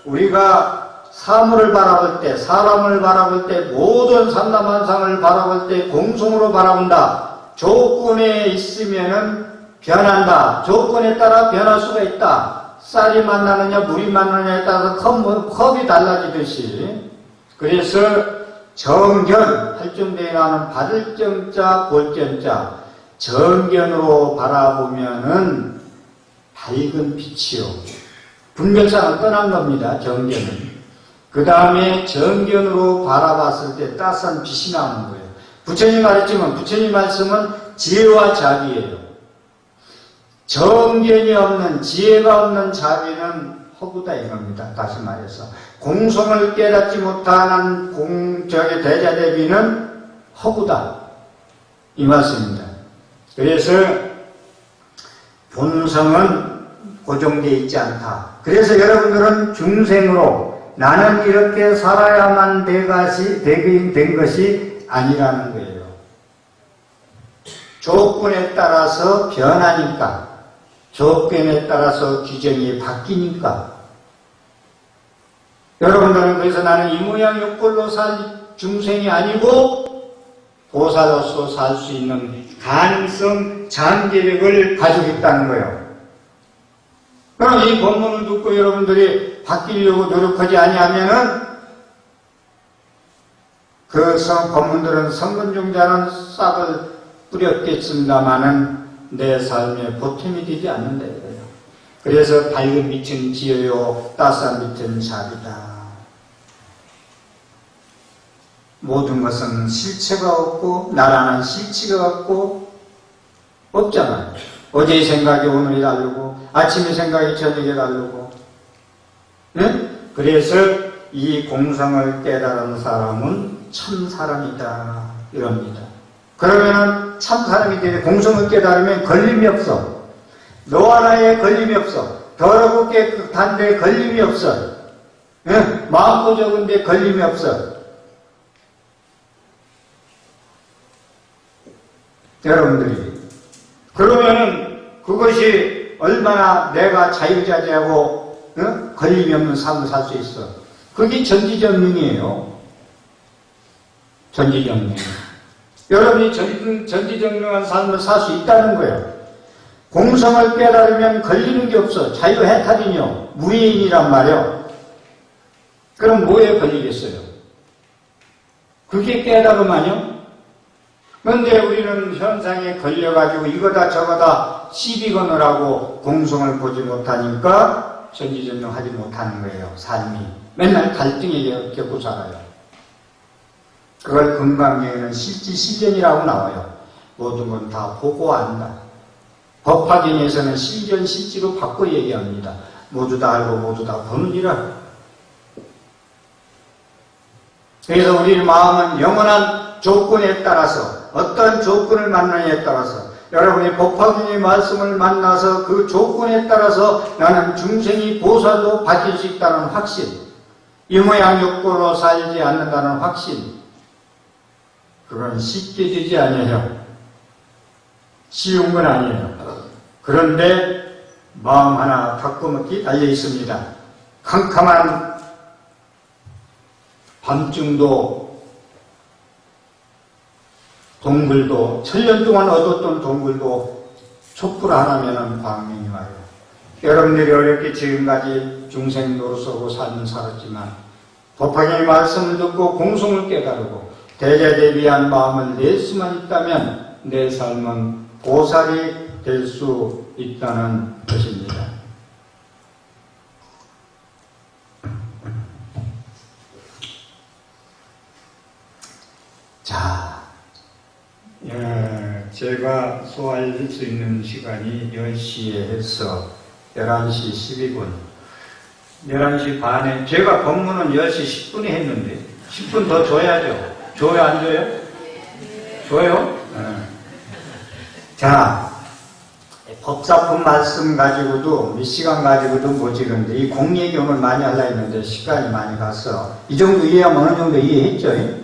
우리가 사물을 바라볼 때, 사람을 바라볼 때, 모든 삼라만상을 바라볼 때 공성으로 바라본다. 조건에 있으면은 변한다. 조건에 따라 변할 수가 있다. 쌀이 만나느냐 물이 만나느냐에 따라서 컵이 달라지듯이. 그래서 정견, 할정대에 나오는 받을 정자, 볼 정자, 정견으로 바라보면은 밝은 빛이요. 분별상을 떠난 겁니다. 정견은. 그 다음에 정견으로 바라봤을 때 따스한 빛이 나오는 거예요. 부처님 가르치면, 부처님 말씀은 지혜와 자비예요. 정견이 없는, 지혜가 없는 자비는 허구다 이겁니다. 다시 말해서 공성을 깨닫지 못하는 대자대비는 허구다 이 말씀입니다. 그래서 본성은 고정되어 있지 않다. 그래서 여러분들은 중생으로 나는 이렇게 살아야만 된 것이 아니라는 거예요. 조건에 따라서 변하니까, 조건에 따라서 규정이 바뀌니까. 여러분들은 그래서 나는 이 모양 요꼴로 살 중생이 아니고 보살로서 살 수 있는 가능성, 잠재력을 가지고 있다는 거예요. 그럼 이 본문을 듣고 여러분들이 바뀌려고 노력하지 아니하면은 그 법문들은 성근종자는 싹을 뿌렸겠습니다마는 내 삶에 보탬이 되지 않는다 이거예요. 그래서 밝은 빛은 지혜요, 따스한 빛은 자비다. 모든 것은 실체가 없고 나라는 실체가 없고 없잖아요. 어제의 생각이 오늘이 다르고 아침의 생각이 저녁에 다르고. 네? 그래서 이 공성을 깨달은 사람은 참 사람이다 이럽니다. 그러면은 참 사람이 되는데 공성을 깨달으면 걸림이 없어. 너와 나에 걸림이 없어. 더럽고 깨끗한데 걸림이 없어. 네? 많고 적은데 걸림이 없어. 여러분들이 그러면은 그것이 얼마나 내가 자유자재하고 걸림이 없는 삶을 살 수 있어. 그게 전지전능이에요. 전지전능. 여러분이 전지전능한 삶을 살 수 있다는 거예요. 공성을 깨달으면 걸리는 게 없어. 자유해탈이요. 무예인이란 말이요. 그럼 뭐에 걸리겠어요? 그게 깨달음 아니요? 그런데 우리는 현상에 걸려가지고 이거다 저거다 시비 거느라고 공성을 보지 못하니까 전지전능하지 못하는 거예요. 삶이. 맨날 갈등에 겪고 살아요. 그걸 금강경에는 실지실견이라고 나와요. 모든 건 다 보고 안다. 법화경에서는 실견실지로 바꿔 얘기합니다. 모두 다 알고 모두 다 보느니라. 그래서 우리 마음은 영원한 조건에 따라서, 어떤 조건을 만나냐에 따라서, 여러분이 법화경의 말씀을 만나서 그 조건에 따라서 나는 중생이 보살로 바뀔 수 있다는 확신, 이 모양 욕구로 살지 않는다는 확신, 그건 쉽게 되지 아니에요. 쉬운 건 아니에요. 그런데 마음 하나 바꿔먹기 달려 있습니다. 캄캄한 밤중도, 동굴도, 천년 동안 얻었던 동굴도 촛불 하나면은 광명이 와요. 여러분들이 어렵게 지금까지 중생 노릇하고 삶을 살았지만 법화경의 말씀을 듣고 공성을 깨달고 대제대비한 마음을 낼 수만 있다면 내 삶은 보살이 될 수 있다는 것입니다. 자, 제가 소화할 수 있는 시간이 10시에 해서 11시 12분, 11시 반에, 제가 법문은 10시 10분에 했는데 10분 더 줘야죠. 줘요, 안 줘요? 줘요? 자, 법사품 말씀 가지고도 몇 시간 가지고도 모지는데 이 공얘기 오늘 많이 하려 했는데 시간이 많이 가서 이 정도 이해하면 어느 정도 이해했죠?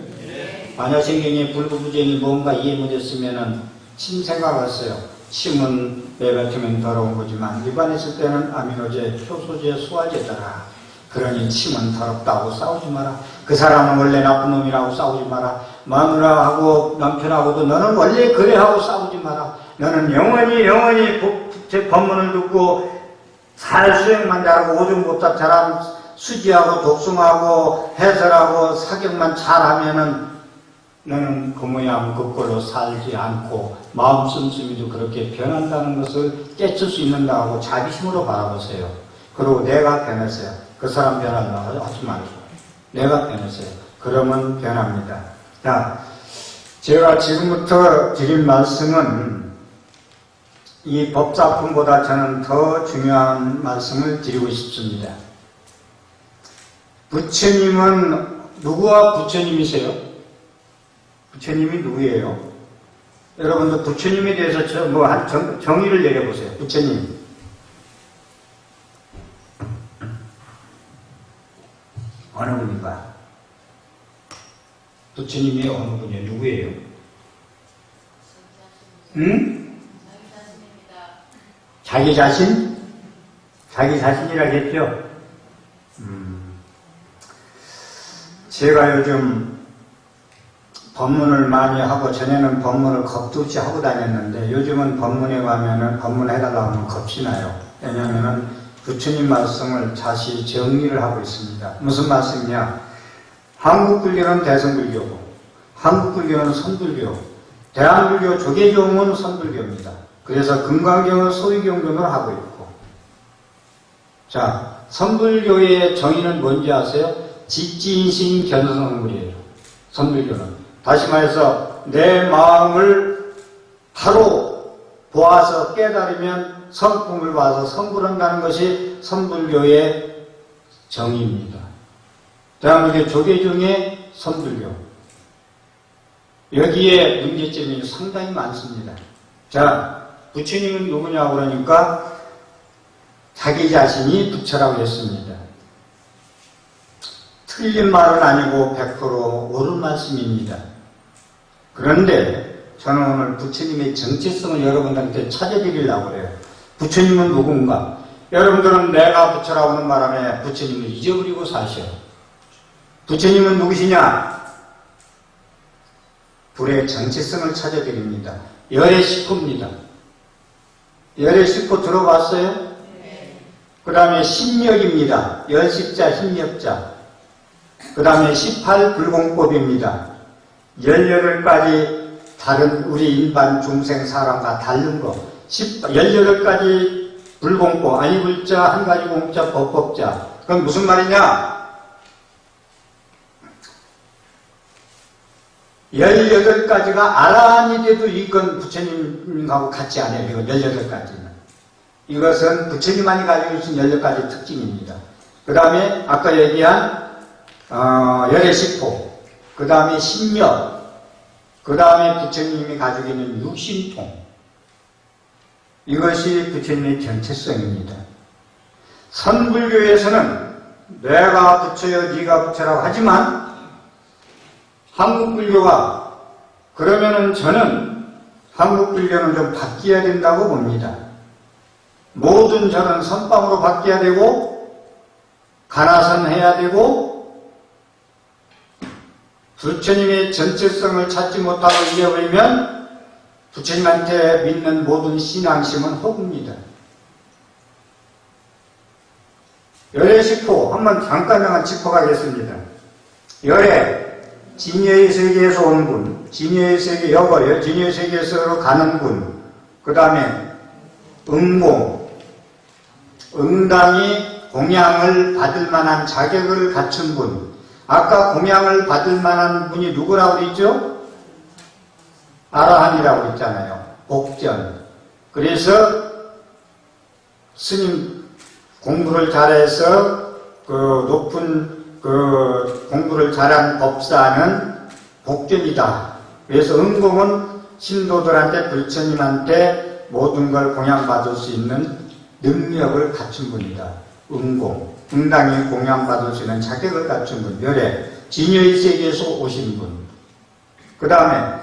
반야신경의 불구부전이 뭔가 이해 못했으면은 침 생각했어요. 침은 내뱉으면 더러운 거지만 입안했을 때는 아미노제, 효소제, 소화제더라. 그러니 침은 더럽다고 싸우지 마라. 그 사람은 원래 나쁜 놈이라고 싸우지 마라. 마누라하고 남편하고도 너는 원래 그래 하고 싸우지 마라. 너는 영원히 제 법문을 듣고 잘 수행만 잘하고 오중보답 잘하면 수지하고 독송하고 해설하고 사격만 잘하면은 너는 그 모양 그 꼴로 살지 않고 마음 씀씀이도 그렇게 변한다는 것을 깨칠 수 있는다고 자비심으로 바라보세요. 그리고 내가 변했어요. 그 사람 변하려고 하지 말고 내가 변했어요. 그러면 변합니다. 자, 제가 지금부터 드릴 말씀은 이 법사품보다 저는 더 중요한 말씀을 드리고 싶습니다. 부처님은 누구와 부처님이세요? 부처님이 누구예요? 여러분도 부처님에 대해서 정의를 내려보세요. 부처님. 어느 분인가? 부처님이 어느 분이에요? 누구예요? 응? 자기 자신? 자기 자신이라겠죠? 제가 요즘 법문을 많이 하고 전에는 법문을 겁도 없이 하고 다녔는데 요즘은 법문에 가면은 법문해달라고 하면 겁이 나요. 왜냐하면은 부처님 말씀을 다시 정리를 하고 있습니다. 무슨 말씀이냐? 한국불교는 대승불교고 한국불교는 선불교, 대한불교 조계종은 선불교입니다. 그래서 금강경은 소위경전을 하고 있고, 자, 선불교의 정의는 뭔지 아세요? 직지인신 견성불이에요. 선불교는. 다시 말해서 내 마음을 바로 보아서 깨달으면 성품을 봐서 선불한다는 것이 선불교의 정의입니다. 대한민국의 조계종의 선불교. 여기에 문제점이 상당히 많습니다. 자, 부처님은 누구냐고 그러니까 자기 자신이 부처라고 했습니다. 틀린 말은 아니고 100% 옳은 말씀입니다. 그런데 저는 오늘 부처님의 정체성을 여러분들한테 찾아드리려고 그래요. 부처님은 누군가? 여러분들은 내가 부처라고 하는 바람에 부처님을 잊어버리고 사셔요. 부처님은 누구시냐? 불의 정체성을 찾아드립니다. 열의 식구입니다. 열의 식구 들어봤어요? 네. 그 다음에 십력입니다. 열십자, 십력자. 그 다음에 18불공법입니다. 18가지 다른 우리 일반 중생 사람과 다른 거. 18가지 불공법, 아니불자, 한 가지 공자, 법법자. 그건 무슨 말이냐? 18가지가 아라한인데도 이건 부처님하고 같지 않아요. 이거 18가지는. 이것은 부처님만이 가지고 있는 18가지 특징입니다. 그 다음에 아까 얘기한 열애식포, 그 다음에 신력, 그 다음에 부처님이 가지고 있는 육신통. 이것이 부처님의 전체성입니다. 선불교에서는 내가 부처여 네가 부처라고 하지만 한국불교가 그러면은 저는 한국불교는 좀 바뀌어야 된다고 봅니다. 모든 절은 선방으로 바뀌어야 되고 가나선 해야 되고 부처님의 전체성을 찾지 못하고 잃어버리면 부처님한테 믿는 모든 신앙심은 허구입니다. 열애식포 한번 잠깐만 짚어가겠습니다. 열애 진여의 세계에서 온 분, 진여의 세계 여거, 진여의 세계에서 가는 분, 그 다음에 응공, 응당이 공양을 받을 만한 자격을 갖춘 분. 아까 공양을 받을 만한 분이 누구라고 그랬죠? 아라한이라고 했잖아요. 복전. 그래서 스님 공부를 잘해서 그 높은 그 공부를 잘한 법사는 복전이다. 그래서 응공은 신도들한테 부처님한테 모든 걸 공양받을 수 있는 능력을 갖춘 분이다. 응공. 응당이 공양받을 수 있는 자격을 갖춘 분. 열애. 진여의 세계에서 오신 분. 그 다음에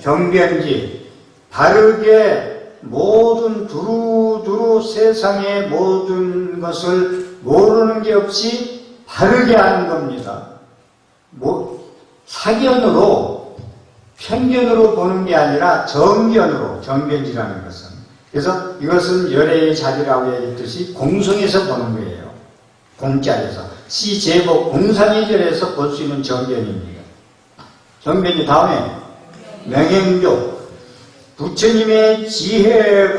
경변지. 바르게 모든 두루두루 세상의 모든 것을 모르는 게 없이 바르게 하는 겁니다. 사견으로, 편견으로 보는 게 아니라 정견으로, 정견지라는 것은. 그래서 이것은 열애의 자리라고 얘기했듯이 공성에서 보는 거예요. 공자에서. 시제복 공상의절에서 볼 수 있는 정견입니다. 정견이 다음에 명행조. 부처님의 지혜를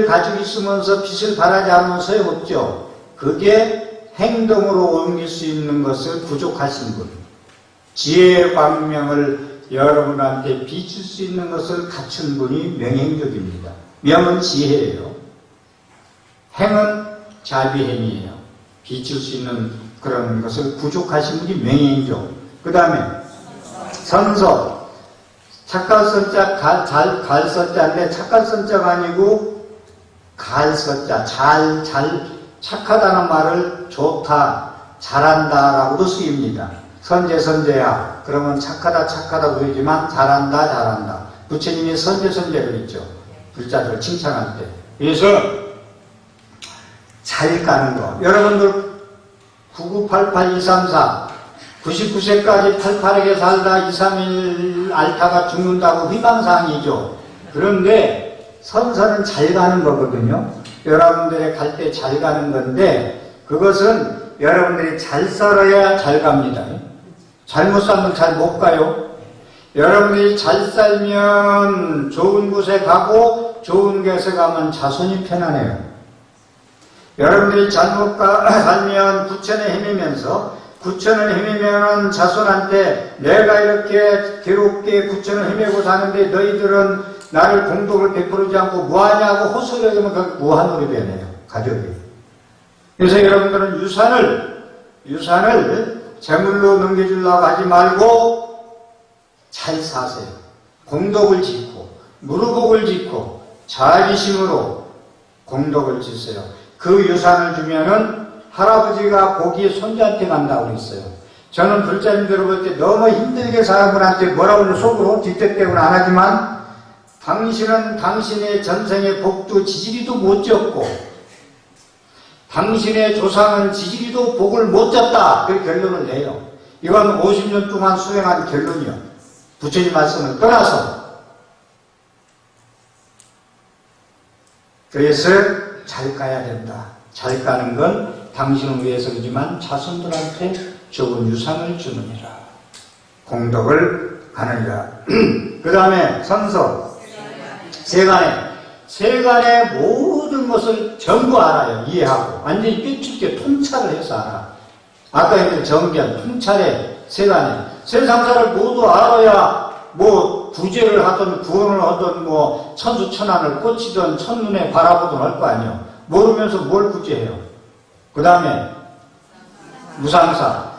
가지고 있으면서 빛을 발하지 않으면 소용없죠. 그게 행동으로 옮길 수 있는 것을 부족하신 분. 지혜의 광명을 여러분한테 비출 수 있는 것을 갖춘 분이 명행족입니다. 명은 지혜예요. 행은 자비행이에요. 비출 수 있는 그런 것을 부족하신 분이 명행족. 그 다음에 선서. 착할 선자, 갈 선자인데 착할 선자가 아니고 갈 선자, 착하다는 말을 좋다, 잘한다라고도 쓰입니다. 선제야. 그러면 착하다 그러지만 잘한다. 부처님이 선제를 그랬죠. 불자들 칭찬할 때. 그래서 잘 가는 거. 여러분들 9988234 99세까지 팔팔하게 살다 2, 3일 앓다가 죽는다고 희망사항이죠. 그런데 선서는 잘 가는 거거든요. 여러분들의 갈 때 잘 가는 건데 그것은 여러분들이 잘 살아야 잘 갑니다. 잘못 살면 잘 못 가요. 여러분들이 잘 살면 좋은 곳에 가고 좋은 곳에 가면 자손이 편안해요. 여러분들이 잘못 살면 구천에 헤매면서 구천을 헤매면 자손한테 내가 이렇게 괴롭게 구천을 헤매고 사는데 너희들은 나를 공덕을 베풀지 않고 뭐하냐고 호소리하면 그 무한으로 되네요. 가족이. 그래서 여러분들은 유산을 재물로 넘겨주려고 하지 말고 잘 사세요. 공덕을 짓고 무르복을 짓고 자비심으로 공덕을 짓어요. 그 유산을 주면은 할아버지가 고기에 손자한테 간다고 그랬어요. 저는 불자님들 볼 때 너무 힘들게 사는 분한테 뭐라고 속으로 뒷뜻대고는 안 하지만 당신은 당신의 전생의 복도 지지리도 못 졌고 당신의 조상은 지지리도 복을 못 졌다. 그 결론을 내요. 이건 50년 동안 수행한 결론이요. 부처님 말씀을 떠나서. 그래서 잘 가야 된다. 잘 가는 건 당신을 위해서 그러지만 자손들한테 좋은 유산을 주느니라. 공덕을 하느니라. 그 다음에 선서. 세간의 모든 것을 전부 알아요. 이해하고. 완전히 뼈깊게 통찰을 해서 알아. 아까 했던 정견, 통찰의 세간에 세상사를 모두 알아야 뭐 구제를 하든 구원을 하든 뭐 천수천안을 꽂히든 첫눈에 바라보든 할 거 아니에요. 모르면서 뭘 구제해요? 그 다음에 무상사.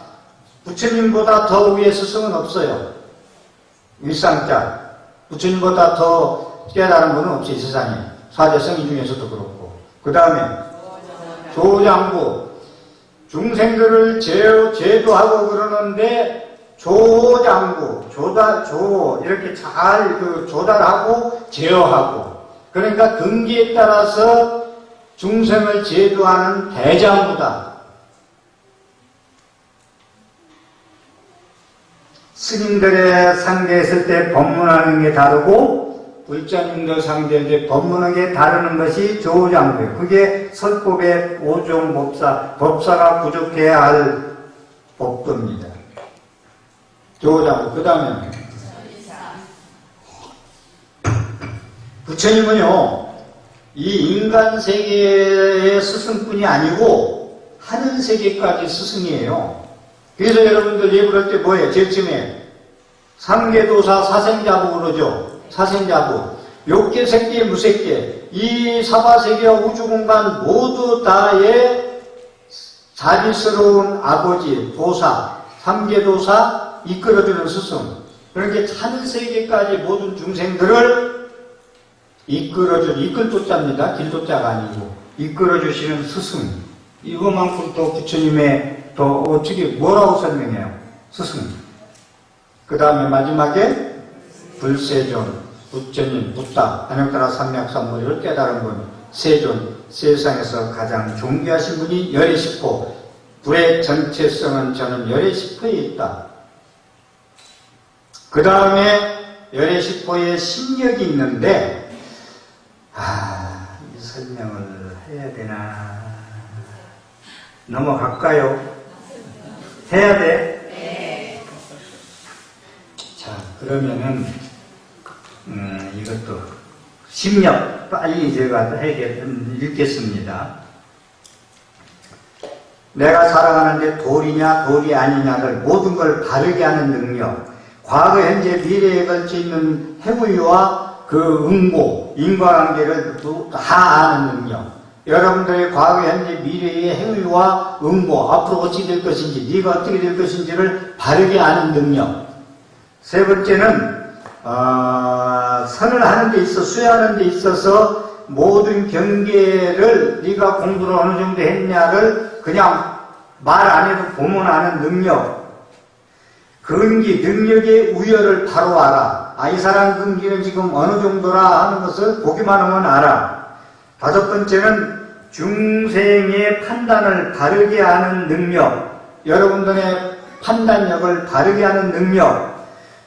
부처님보다 더 위의 스승은 없어요. 일상자. 부처님보다 더 깨달은 분은 없어요. 이 세상에. 사대성인 중에서도 그렇고. 그 다음에 조장부. 중생들을 제도하고 그러는데 조장부, 이렇게 잘 조달하고 제어하고. 그러니까 등기에 따라서 중생을 제도하는 대장부다. 스님들의 상대했을 때 법문하는 게 다르고 불자님들 상대할 때 법문하는 게 다르는 것이 조장부예요. 그게 설법의 5종 법사가 부족해야 할 법도입니다. 조장부. 그 다음에 부처님은요, 이 인간 세계의 스승뿐이 아니고 하늘 세계까지 스승이에요. 그래서 여러분들 예불할 때 뭐예요? 제일 처음에 상계도사 사생자부 그러죠. 사생자부. 욕계, 색계, 무색계. 이 사바세계와 우주공간 모두 다의 자비스러운 아버지, 도사, 삼계도사, 이끌어주는 스승. 그러니까 하늘세계까지 모든 중생들을 이끌도자입니다. 길도자가 아니고. 이끌어주시는 스승. 이거만큼 또 부처님의 또 어떻게 뭐라고 설명해요? 스승. 그 다음에 마지막에 불세존, 부처님, 붓다, 한역따라 삼맥삼무리를 깨달은 분, 세존, 세상에서 가장 존귀하신 분이 열애식포. 불의 전체성은 저는 열애식포에 있다. 그 다음에 열애식포에 신력이 있는데 이 설명을 해야 되나? 넘어갈까요? 해야 돼? 네. 자, 그러면은 이것도 심력 빨리 제가 읽겠습니다. 내가 살아가는데 돌이냐 돌이 아니냐를 모든 걸 바르게 하는 능력, 과거 현재 미래에 걸쳐 있는 해부와 그 응보, 인과관계를 다 아는 능력, 여러분들의 과거, 현재, 미래의 행위와 응보, 앞으로 어떻게 될 것인지, 네가 어떻게 될 것인지를 바르게 아는 능력. 세 번째는 선을 하는 데 있어, 수행하는 데 있어서 모든 경계를 네가 공부를 어느 정도 했냐를 그냥 말 안 해도 보면 아는 능력. 근기, 능력의 우열을 바로 알아. 이 사람 근기는 지금 어느 정도라 하는 것을 보기만 하면 알아. 다섯 번째는 중생의 판단을 바르게 하는 능력. 여러분들의 판단력을 바르게 하는 능력.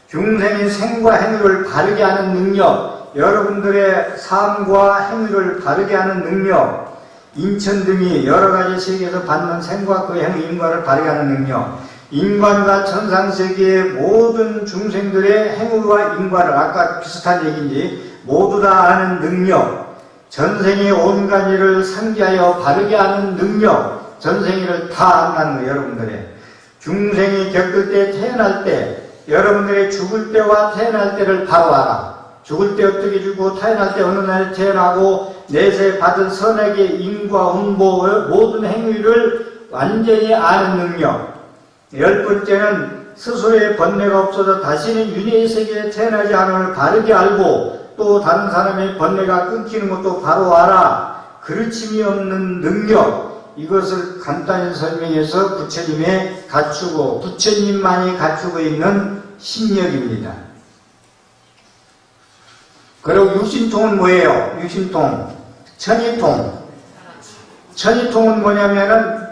중생의 생과 행위를 바르게 하는 능력. 여러분들의 삶과 행위를 바르게 하는 능력. 인천 등이 여러가지 세계에서 받는 생과 그 행위 인과를 바르게 하는 능력. 인간과 천상세계의 모든 중생들의 행위와 인과를 아까 비슷한 얘기인지 모두 다 아는 능력. 전생의 온갖 일을 상기하여 바르게 하는 능력. 전생일을 다 안다는 거예요. 여러분들의 중생이 겪을 때, 태어날 때, 여러분들의 죽을 때와 태어날 때를 바로 알아. 죽을 때 어떻게 죽고 태어날 때 어느 날 태어나고 내세 받은 선악의 인과 응보의 모든 행위를 완전히 아는 능력. 열 번째는 스스로의 번뇌가 없어서 다시는 윤회의 세계에 태어나지 않음을 바르게 알고 또 다른 사람의 번뇌가 끊기는 것도 바로 알아. 그르침이 없는 능력. 이것을 간단히 설명해서 부처님의 갖추고 부처님만이 갖추고 있는 심력입니다. 그리고 육신통은 뭐예요? 육신통, 천이통. 천이통은 뭐냐면은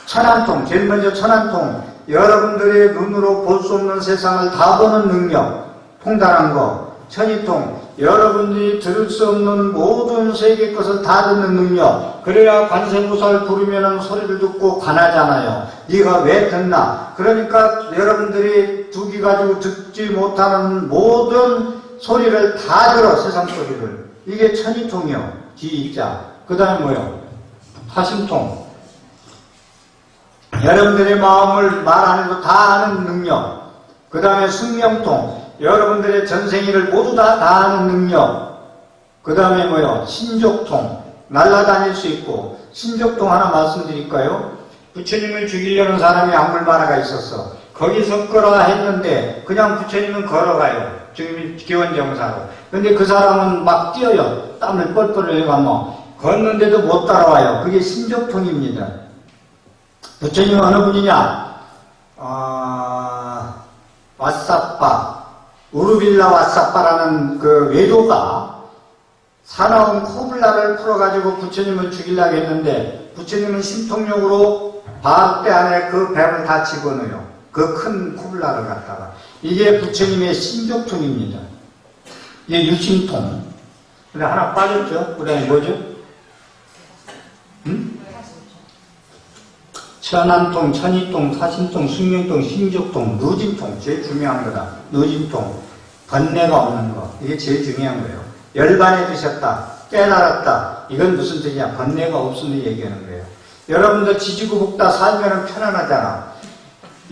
천안통, 제일 먼저 천안통. 여러분들의 눈으로 볼 수 없는 세상을 다 보는 능력, 통달한 거. 천이통, 여러분들이 들을 수 없는 모든 세계 것을 다 듣는 능력. 그래야 관세음보살 부르면 소리를 듣고 관하잖아요. 네가 왜 듣나? 그러니까 여러분들이 두 귀 가지고 듣지 못하는 모든 소리를 다 들어, 세상 소리를. 이게 천이통이요. 기입자. 그 다음에 뭐요? 화심통. 여러분들의 마음을 말 안 해도 다 아는 능력, 그 다음에 숙명통, 여러분들의 전생일을 모두 다 아는 능력, 그 다음에 뭐요? 신족통, 날아다닐 수 있고. 신족통 하나 말씀드릴까요? 부처님을 죽이려는 사람이 악물마라가 있었어. 거기 섞어라 했는데 그냥 부처님은 걸어가요. 지금 기원정사로. 근데 그 사람은 막 뛰어요. 땀을 뻘뻘 흘려가면 걷는데도 못 따라와요. 그게 신족통입니다. 부처님은 어느 분이냐? 왓사빠, 우르빌라 왓사빠라는 그 외도가 사나운 코블라를 풀어가지고 부처님을 죽이려고 했는데 부처님은 신통력으로 바울대 안에 그 뱀을 다 집어넣어요. 그 큰 코블라를 갖다가. 이게 부처님의 신족통입니다. 이게 유신통. 근데 하나 빠졌죠? 그 다음에 뭐죠? 천안통, 천이통, 사신통, 숙명통, 신족통, 누진통. 제일 중요한 거다. 누진통. 번뇌가 없는 거. 이게 제일 중요한 거예요. 열반에 드셨다. 깨달았다. 이건 무슨 뜻이냐? 번뇌가 없음을 얘기하는 거예요. 여러분들 지지고 볶다 살면은 편안하잖아.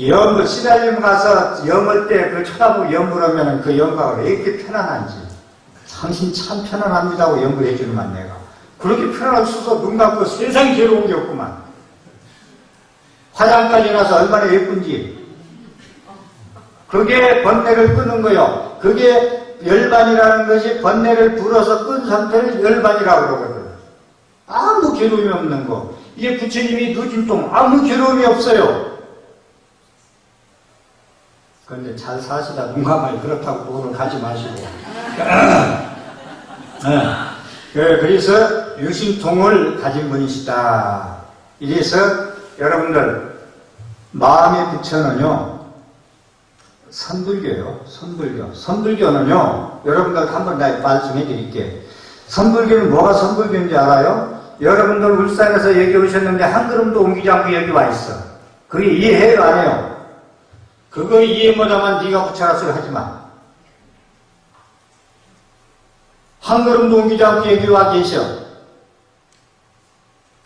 염을, 시달림 가서 염을 때 그 쳐다보고 염을 하면은 그 염가가 왜 이렇게 편안한지. 당신 참 편안합니다고 염을 해주는만 내가. 그렇게 편안할 수서 눈 감고 세상 괴로운 게 없구만. 화장까지 나서 얼마나 예쁜지. 그게 번뇌를 끄는 거요. 그게 열반이라는 것이 번뇌를 불어서 끈 상태를 열반이라고 그러거든. 아무 괴로움이 없는 거. 이게 부처님이 누진통 아무 괴로움이 없어요. 그런데 잘 사시다 눈 감아요. 그렇다고 그걸 가지 마시고. 그래서 유신통을 가진 분이시다. 이래서 여러분들 마음의 부처는요 선불교요. 선불교. 선불교는요 여러분들 한번 내가 말씀해 드릴게요. 선불교는 뭐가 선불교인지 알아요? 여러분들 울산에서 여기 오셨는데 한 걸음도 옮기지 않고 여기 와 있어. 그게 이해해요 안 해요? 그거 이해 못하면 네가 부처라 소리 하지 마. 한 걸음도 옮기지 않고 여기 와 계셔.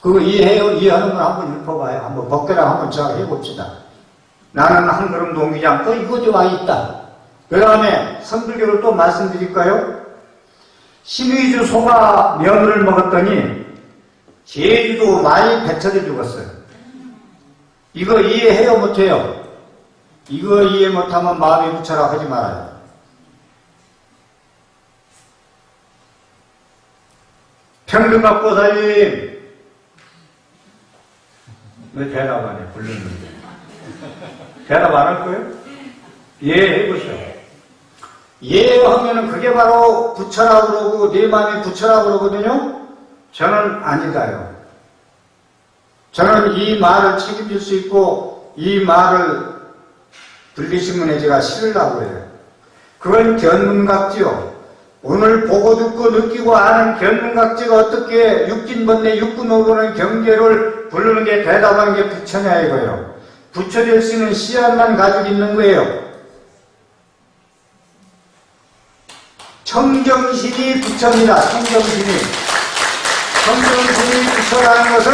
그거 이해해요? 이해하는 건 한번 읊어봐요. 한번 벗겨라 한번 제가 해봅시다. 나는 한 걸음도 옮기지 않고 이곳에 와 있다. 그 다음에 선불교를 또 말씀드릴까요? 신의주 소가 면을 먹었더니 제주도 많이 뱉어져 죽었어요. 이거 이해해요 못해요? 이거 이해 못하면 마음에 붙여라 하지 말아요. 평등각보살님 왜 대답 안 해? 불렀는데 대답 안 할 거예요? 이해해보셔. 이해하면은 그게 바로 부처라 그러고 내 마음에 부처라 그러거든요. 저는 아니다요. 저는 이 말을 책임질 수 있고 이 말을 들리신 분에 제가 실으려고 해요. 그건 견문각지요. 오늘 보고 듣고 느끼고 아는 견문각지가 어떻게 육진번뇌 육군오고는 경계를 부르는 게 대답하는 게 부처냐 이거예요. 부처 될 수 있는 씨앗만 가지고 있는 거예요. 청정신이 부처입니다. 청정신이. 청정신이 부처라는 것은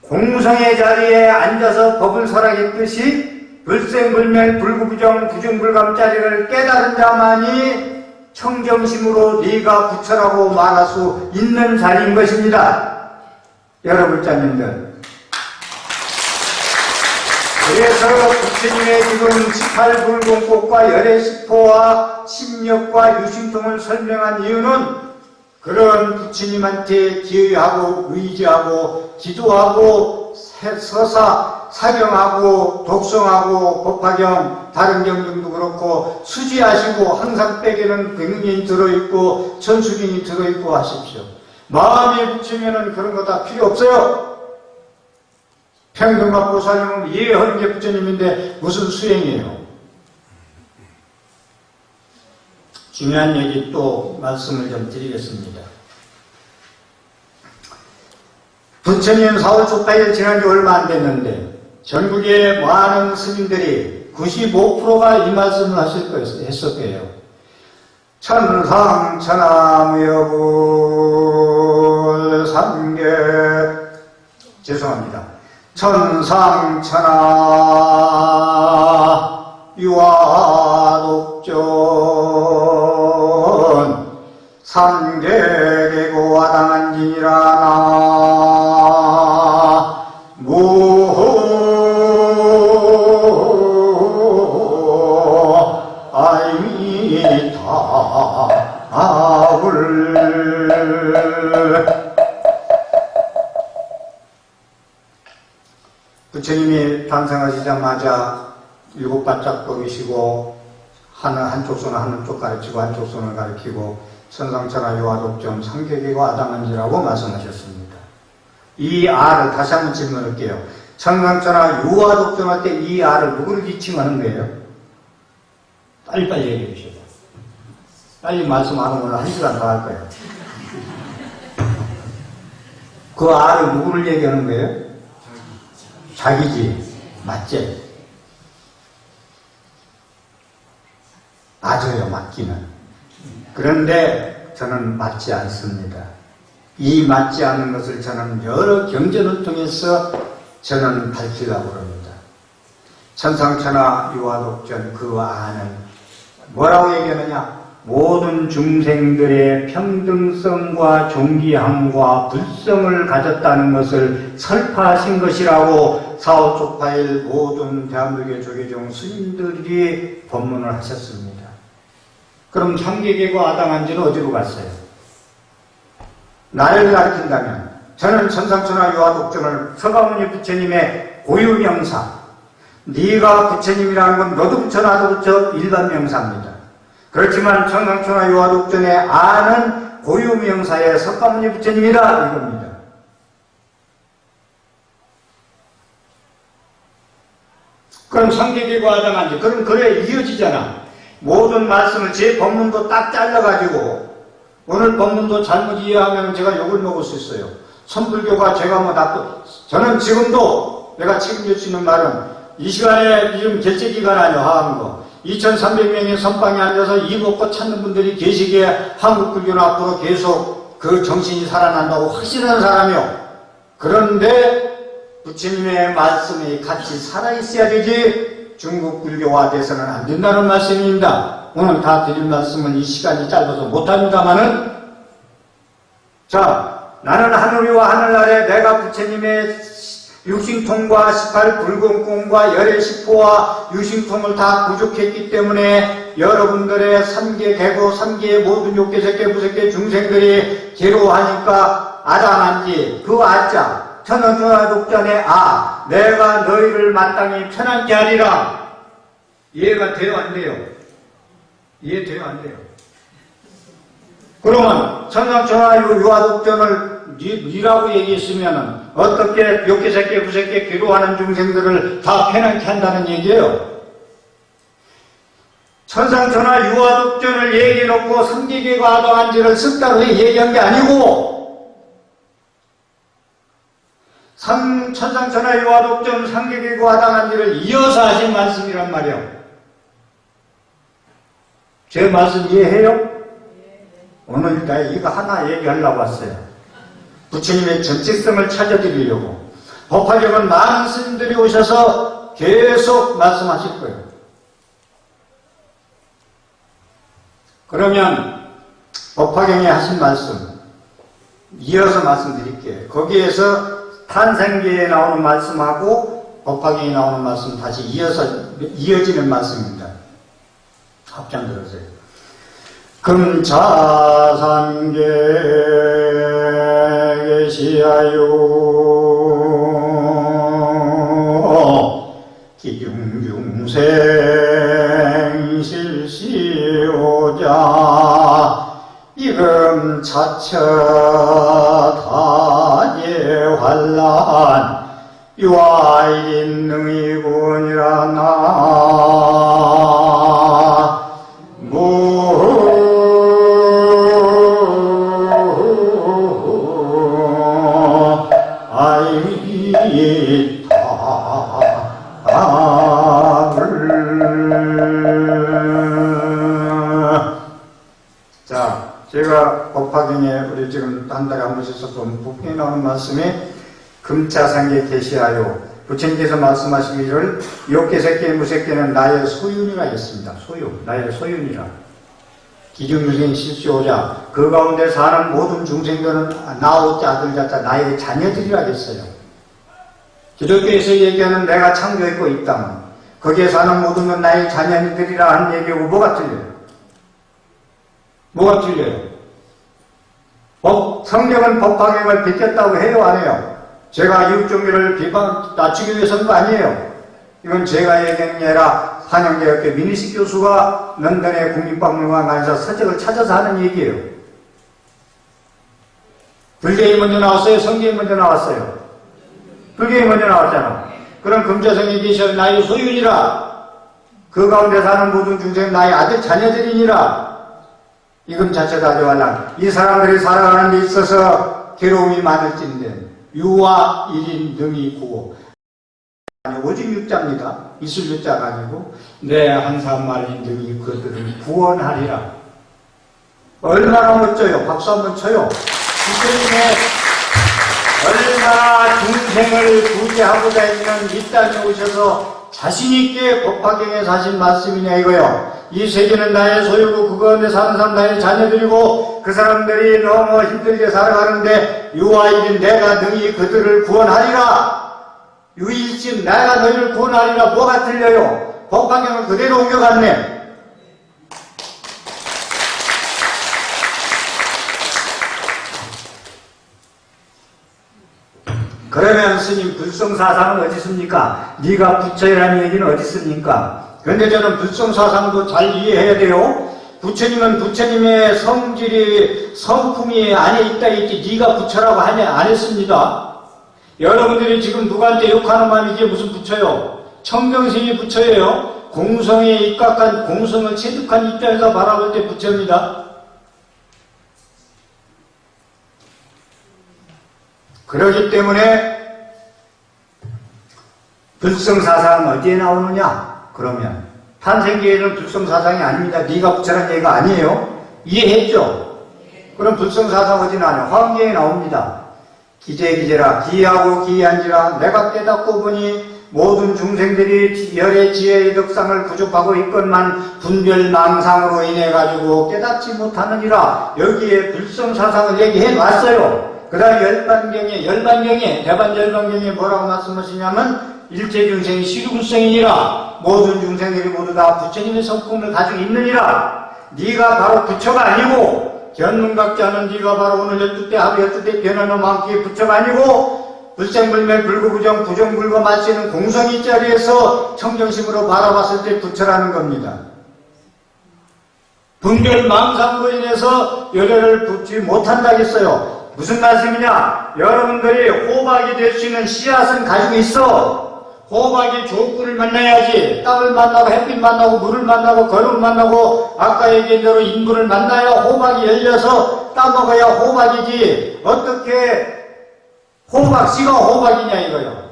공성의 자리에 앉아서 법을 설하겠듯이 불생불멸 불구부정 부중불감짜리를 깨달은 자만이 청정심으로 네가 부처라고 말할 수 있는 자리인 것입니다. 여러분자님들. 그래서 부처님의 지금 18불공법과 열애식포와 심력과 유심통을 설명한 이유는 그런 부처님한테 기의하고 의지하고 기도하고 서사, 사경하고 독성하고 법화경, 다른 경전도 그렇고 수지하시고 항상 백에는 백문이 들어있고 천수경이 들어있고 하십시오. 마음이 붙이면은 그런 거 다 필요 없어요. 평등각보살님은 이해하는 게 부처님인데 무슨 수행이에요? 중요한 얘기 또 말씀을 좀 드리겠습니다. 부처님 4월 초파일 지난 지 얼마 안 됐는데 전국의 많은 스님들이 95%가 이 말씀을 했을 거예요. 천상 천하무여불 삼계 죄송합니다. 천상천하 유아독전 삼계계고 아당한진이라나 부처님이 탄생하시자마자 일곱 바짝 먹이시고 한쪽 손은 한쪽 가르치고 한쪽 손을 가르치고 천상천하 유아독전 삼계계고 아당한지라고 말씀하셨습니다. 이 아를 다시 한번 질문할게요. 천상천하 유아독전 할 때 이 아를 누구를 지칭하는 거예요? 빨리빨리 얘기해 주셔야 돼요. 빨리 말씀 안 하면 1시간 더 할 거예요. 그 아를 누구를 얘기하는 거예요? 자기지. 맞지? 맞아요, 맞기는. 그런데 저는 맞지 않습니다. 이 맞지 않는 것을 저는 여러 경전을 통해서 저는 밝히려고 합니다. 천상천하 유아독전 그 아는 뭐라고 얘기하느냐? 모든 중생들의 평등성과 존귀함과 불성을 가졌다는 것을 설파하신 것이라고 사오쪽파일 모든 대한민국의 조계종 스님들이 법문을 하셨습니다. 그럼 삼계계고 아당한지는 어디로 갔어요? 나를 가르친다면 저는 천상천하 유아독전을 서가모니 부처님의 고유명사, 네가 부처님이라는 건 너도 부처 나도 부처 일반 명사입니다. 그렇지만 천상천하 유아독전의 아는 고유명사의 석가모니 부처님이다 이겁니다. 그럼 삼계계고 아당한지 그럼 그래 이어지잖아. 모든 말씀을 제 법문도 딱 잘라가지고 오늘 법문도 잘못 이해하면 제가 욕을 먹을 수 있어요. 선불교가 제가 뭐 나쁜 저는 지금도 내가 책임질 수 있는 말은 이 시간에 지금 결제기간 아니야 하는 거 2300명의 선방에 앉아서 이목고 찾는 분들이 계시기에 한국 불교는 앞으로 계속 그 정신이 살아난다고 확신하는 사람이요. 그런데 부처님의 말씀이 같이 살아있어야 되지 중국 불교화 돼서는 안 된다는 말씀입니다. 오늘 다 드릴 말씀은 이 시간이 짧아서 못합니다만은 자 나는 하늘위와 하늘 아래 내가 부처님의 육신통과 18불공공과 열의 식포와 육신통을 다 부족했기 때문에 여러분들의 삼계계고 삼계의 모든 욕계색계 부색계 중생들이 괴로워하니까 아당한지 그 아자 천상천하 독전의 아 내가 너희를 마땅히 편안케 하리라. 이해가 돼요 안 돼요? 이해돼요 안 돼요? 그러면 천상천하 유아독전을 니라고 얘기했으면 어떻게 욕계색계 부색계 괴로워하는 중생들을 다 편안케 한다는 얘기예요. 천상천하 유아독전을 얘기해놓고 삼계계고 아당한지를 쓴다고 얘기한 게 아니고 천상천하 유아독전 삼계계고 아당한지를 이어서 하신 말씀이란 말이에요. 제 말씀 이해해요? 오늘 이거 하나 얘기하려고 왔어요. 부처님의 전체성을 찾아드리려고. 법화경은 많은 스님들이 오셔서 계속 말씀하실 거예요. 그러면 법화경에 하신 말씀 이어서 말씀드릴게요. 거기에서 탄생기에 나오는 말씀하고 법화경에 나오는 말씀 다시 이어지는 말씀입니다. 합장 들으세요. 금차산계 계시하요 기중중생 실시오자 이금 차처 다재환란 유아인 능이군이라 나 제가 법화경에 우리 지금 한 달에 한 번씩 썼던 법경에 나오는 말씀에 그 금차상에 계시하여 부처님께서 말씀하시기를 욕계 새끼 무새끼는 나의 소윤이라 했습니다. 소유, 나의 소윤이라. 기중유생 실수오자 그 가운데 사는 모든 중생들은 나오자 아들 자자 나의 자녀들이라 했어요. 기독교에서 얘기하는 내가 창조했고 이 땅은 거기에 사는 모든 건 나의 자녀들이라 하는 얘기하고 뭐가 틀려요? 뭐가 틀려요? 성경은 법화경을 비켰다고 해요, 안 해요? 제가 육종교를 낮추기 위해서는 거 아니에요. 이건 제가 얘기하는 게 아니라 한영대학교 민희식 교수가 런던의 국립박물관에서 서적을 찾아서 하는 얘기예요. 불교이 먼저 나왔어요? 성경이 먼저 나왔어요? 불교이 먼저 나왔잖아. 그럼 금자성에 계셔 나의 소윤이라. 그 가운데 사는 모든 중생 나의 아들 자녀들이니라. 이금 자체가 아주할란. 이 사람들이 살아가는 데 있어서 괴로움이 많을진데 유와 일인 능히 구호. 오직 육자입니다. 이슬 육자가 아니고 내 한사람 말인 능히 그들을 구원하리라. 얼마나 멋져요. 박수 한번 쳐요. 주님의 얼마나 중생을 구제하고자 있는 이 땅에 오셔서 자신있게 법화경에서 하신 말씀이냐 이거요. 이 세계는 나의 소유고 그 가운데 사는 사람 나의 자녀들이고 그 사람들이 너무 힘들게 살아가는데 유아일인 내가 능히 그들을 구원하리라. 유일신 내가 너희를 구원하리라. 뭐가 틀려요? 법화경을 그대로 옮겨갔네. 그러면 스님 불성사상은 어디 있습니까? 네가 부처라는 얘기는 어디 있습니까? 그런데 저는 불성사상도 잘 이해해야 돼요. 부처님은 부처님의 성질이 성품이 안에 있다 했지 네가 부처라고 하냐 안 했습니다. 여러분들이 지금 누구한테 욕하는 마음이 이게 무슨 부처요? 청정신이 부처예요. 공성에 입각한 공성을 체득한 입장에서 바라볼 때 부처입니다. 그렇기 때문에 불성사상은 어디에 나오느냐? 그러면 탄생기에는 불성사상이 아닙니다. 네가 부처라는 얘기가 아니에요. 이해했죠? 그럼 불성사상 어디 나와요? 화엄경에 나옵니다. 기재기재라 기하고 기한지라 내가 깨닫고 보니 모든 중생들이 열의 지혜의 덕상을 부족하고 있건만 분별망상으로 인해 가지고 깨닫지 못하느니라. 여기에 불성사상을 얘기해 놨어요. 그 다음 열반경에 대반열반경에 뭐라고 말씀하시냐면 일체중생이 시류불성이니라. 모든 중생들이 모두 다 부처님의 성품을 가지고 있느니라. 네가 바로 부처가 아니고 견문각자는 네가 바로 오늘 12대 하루 12대 변화노만기의 부처가 아니고 불생불멸 불구부정 부정불과 마치는 공성이 자리에서 청정심으로 바라봤을 때 부처라는 겁니다. 분별망상으로 인해서 열애를 붙지 못한다겠어요. 무슨 말씀이냐? 여러분들이 호박이 될 수 있는 씨앗은 가지고 있어. 호박이 조건을 만나야지. 땅을 만나고 햇빛 만나고 물을 만나고 거름을 만나고 아까 얘기한 대로 인분을 만나야 호박이 열려서 따먹어야 호박이지. 어떻게 호박씨가 호박이냐 이거요.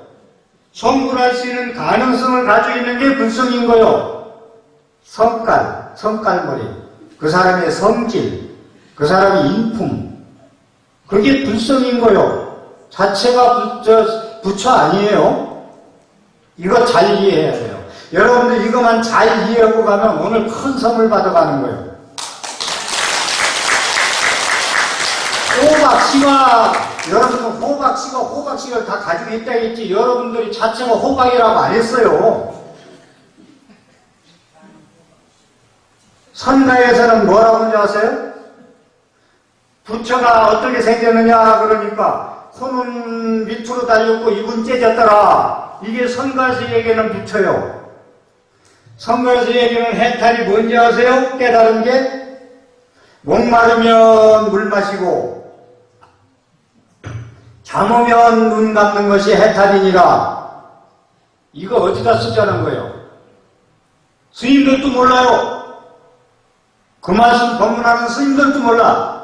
성불할 수 있는 가능성을 가지고 있는 게 불성인 거요. 성깔머리, 그 사람의 성질, 그 사람의 인품, 그게 불성인 거요. 자체가 부처 아니에요. 이거 잘 이해해야 돼요. 여러분들 이것만 잘 이해하고 가면 오늘 큰 선물 받아가는 거예요. 호박씨가 여러분들 호박씨가 다 가지고 있다 했지 여러분들이 자체가 호박이라고 안 했어요. 선가에서는 뭐라고 하는지 아세요? 부처가 어떻게 생겼느냐 그러니까 코는 밑으로 달렸고 입은 째졌더라. 이게 선가에서 얘기하는 부처요. 선가에서 얘기하는 해탈이 뭔지 아세요? 깨달은 게 목마르면 물 마시고 잠오면 눈 감는 것이 해탈이니라. 이거 어디다 쓰자는 거예요? 스님들도 몰라요. 그 말씀 법문하는 스님들도 몰라.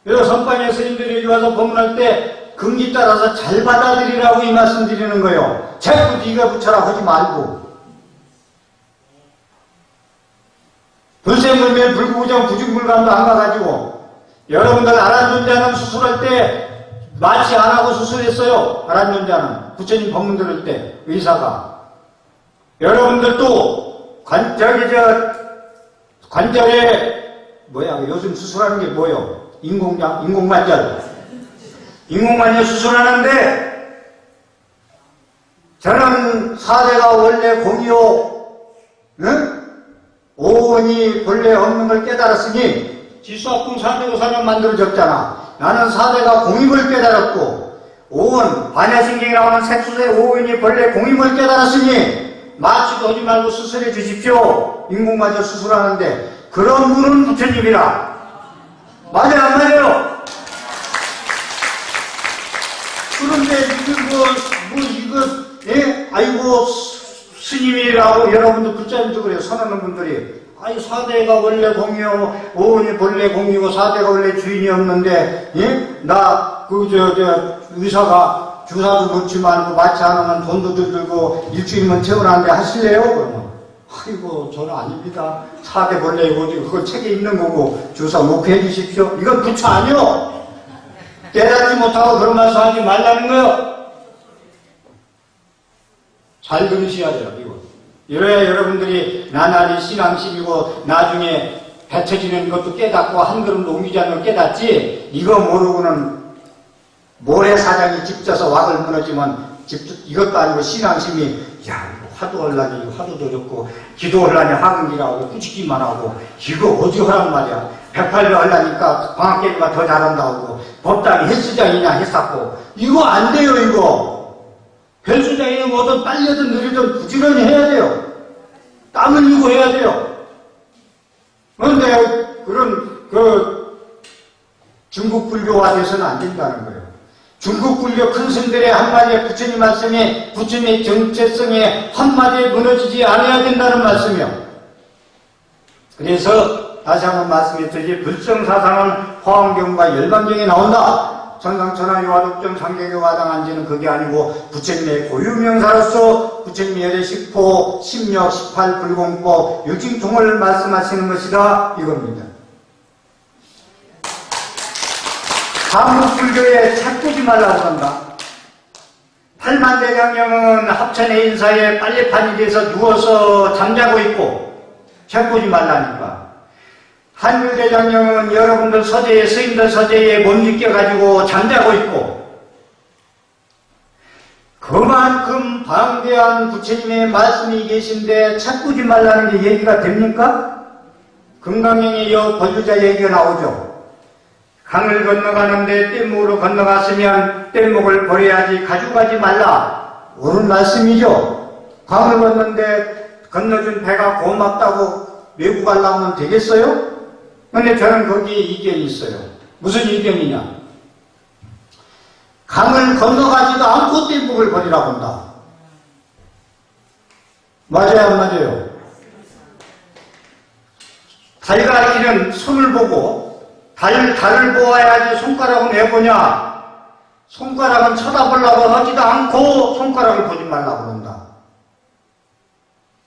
여기 선방의 스님들이 여기 와서 법문할 때 근기 따라서 잘 받아들이라고 이 말씀 드리는 거예요. 자꾸 네가 부처라 하지 말고. 불생불멸 불구부정 부중불감도 안 가가지고 여러분들 아란 존재하는 수술할 때 마취 안 하고 수술했어요. 발암연자는 부처님 법문 들을 때 의사가. 여러분들도 관절에 요즘 수술하는 게 뭐요? 인공관절. 인공관절 수술하는데 저는 4대가 원래 공이요, 응? 오온이 본래 없는 걸 깨달았으니 지수학궁 4대 우사년 만들어졌잖아. 나는 4대가 공임을 깨달았고 오온, 반야신경이라고 하는 색소의 오온이 본래 공임을 깨달았으니 마취도 하지 말고 수술해 주십시오. 인공관절 수술하는데 그런 분은 부처님이라. 맞아요 안 맞아요? 그런데 아이고 스님이라고 여러분들 불자님도 그래요. 선하는 분들이 아니 4대가 원래 공이요, 오온이 본래 공이고 4대가 원래 주인이 없는데 나 의사가 주사도 놓지 말고 마취 안 하면 돈도 들고 일주일만 채워놨는데 하실래요? 그러면 아이고 저는 아닙니다. 4대 본래이고 그거 책에 있는 거고 주사 놓게 해주십시오. 이건 부처 아니요. 깨닫지 못하고 그런 말씀 하지 말라는 거요. 잘 들으셔야 돼요, 이거. 이래야 여러분들이 나날이 신앙심이고 나중에 배쳐지는 것도 깨닫고 한 걸음도 옮기지 않는 걸 깨닫지, 이거 모르고는 모래사장이 집져서 왁을 무너지면 이것도 아니고 신앙심이 야 이거 화두 하려니 화두도 어렵고 기도 하려니 하근기라고 꾸짖기만 하고 이거 어디 하란 말이야. 108배 하려니까 광학계가 더 잘한다고 법당이 헬스장이냐 했었고 이거 안 돼요. 이거 헬스장이는 뭐든 빨리든 느리든 부지런히 해야 돼요. 땀 흘리고 해야 돼요. 그런데 중국 불교화 돼서는 안 된다는 거예요. 중국 불교 큰 스님들의 한마디에 부처님 말씀이 부처님의 정체성에 한마디에 무너지지 않아야 된다는 말씀이요. 그래서 다시 한번 말씀드리지, 불성사상은 화엄경과 열반경에 나온다. 천상천하 요화독점 상경에 와당한지는 그게 아니고 부처님의 고유명사로서 부처님의 열의 10호, 16, 18 불공법, 유징통을 말씀하시는 것이다 이겁니다. 한국불교에 착두지 말라고 한다. 팔만대장경은 합천의 인사에 빨래판이 돼서 누워서 잠자고 있고 착두지 말라니까. 한율대장경은 여러분들 서재에, 스님들 서재에 못 느껴가지고 잠자고 있고, 그만큼 방대한 부처님의 말씀이 계신데 착두지 말라는 게 얘기가 됩니까? 금강경에 권유자 얘기가 나오죠. 강을 건너가는데 뗏목으로 건너갔으면 뗏목을 버려야지 가져가지 말라. 옳은 말씀이죠. 강을 건너는데 건너준 배가 고맙다고 메고 가려면 되겠어요? 근데 저는 거기에 이견이 있어요. 무슨 이견이냐? 강을 건너가지도 않고 뗏목을 버리라고 한다. 맞아요 안 맞아요? 달가기는 손을 보고 달을 보아야지 손가락은 왜 보냐? 손가락은 쳐다보려고 하지도 않고 손가락을 보지 말라고 그런다.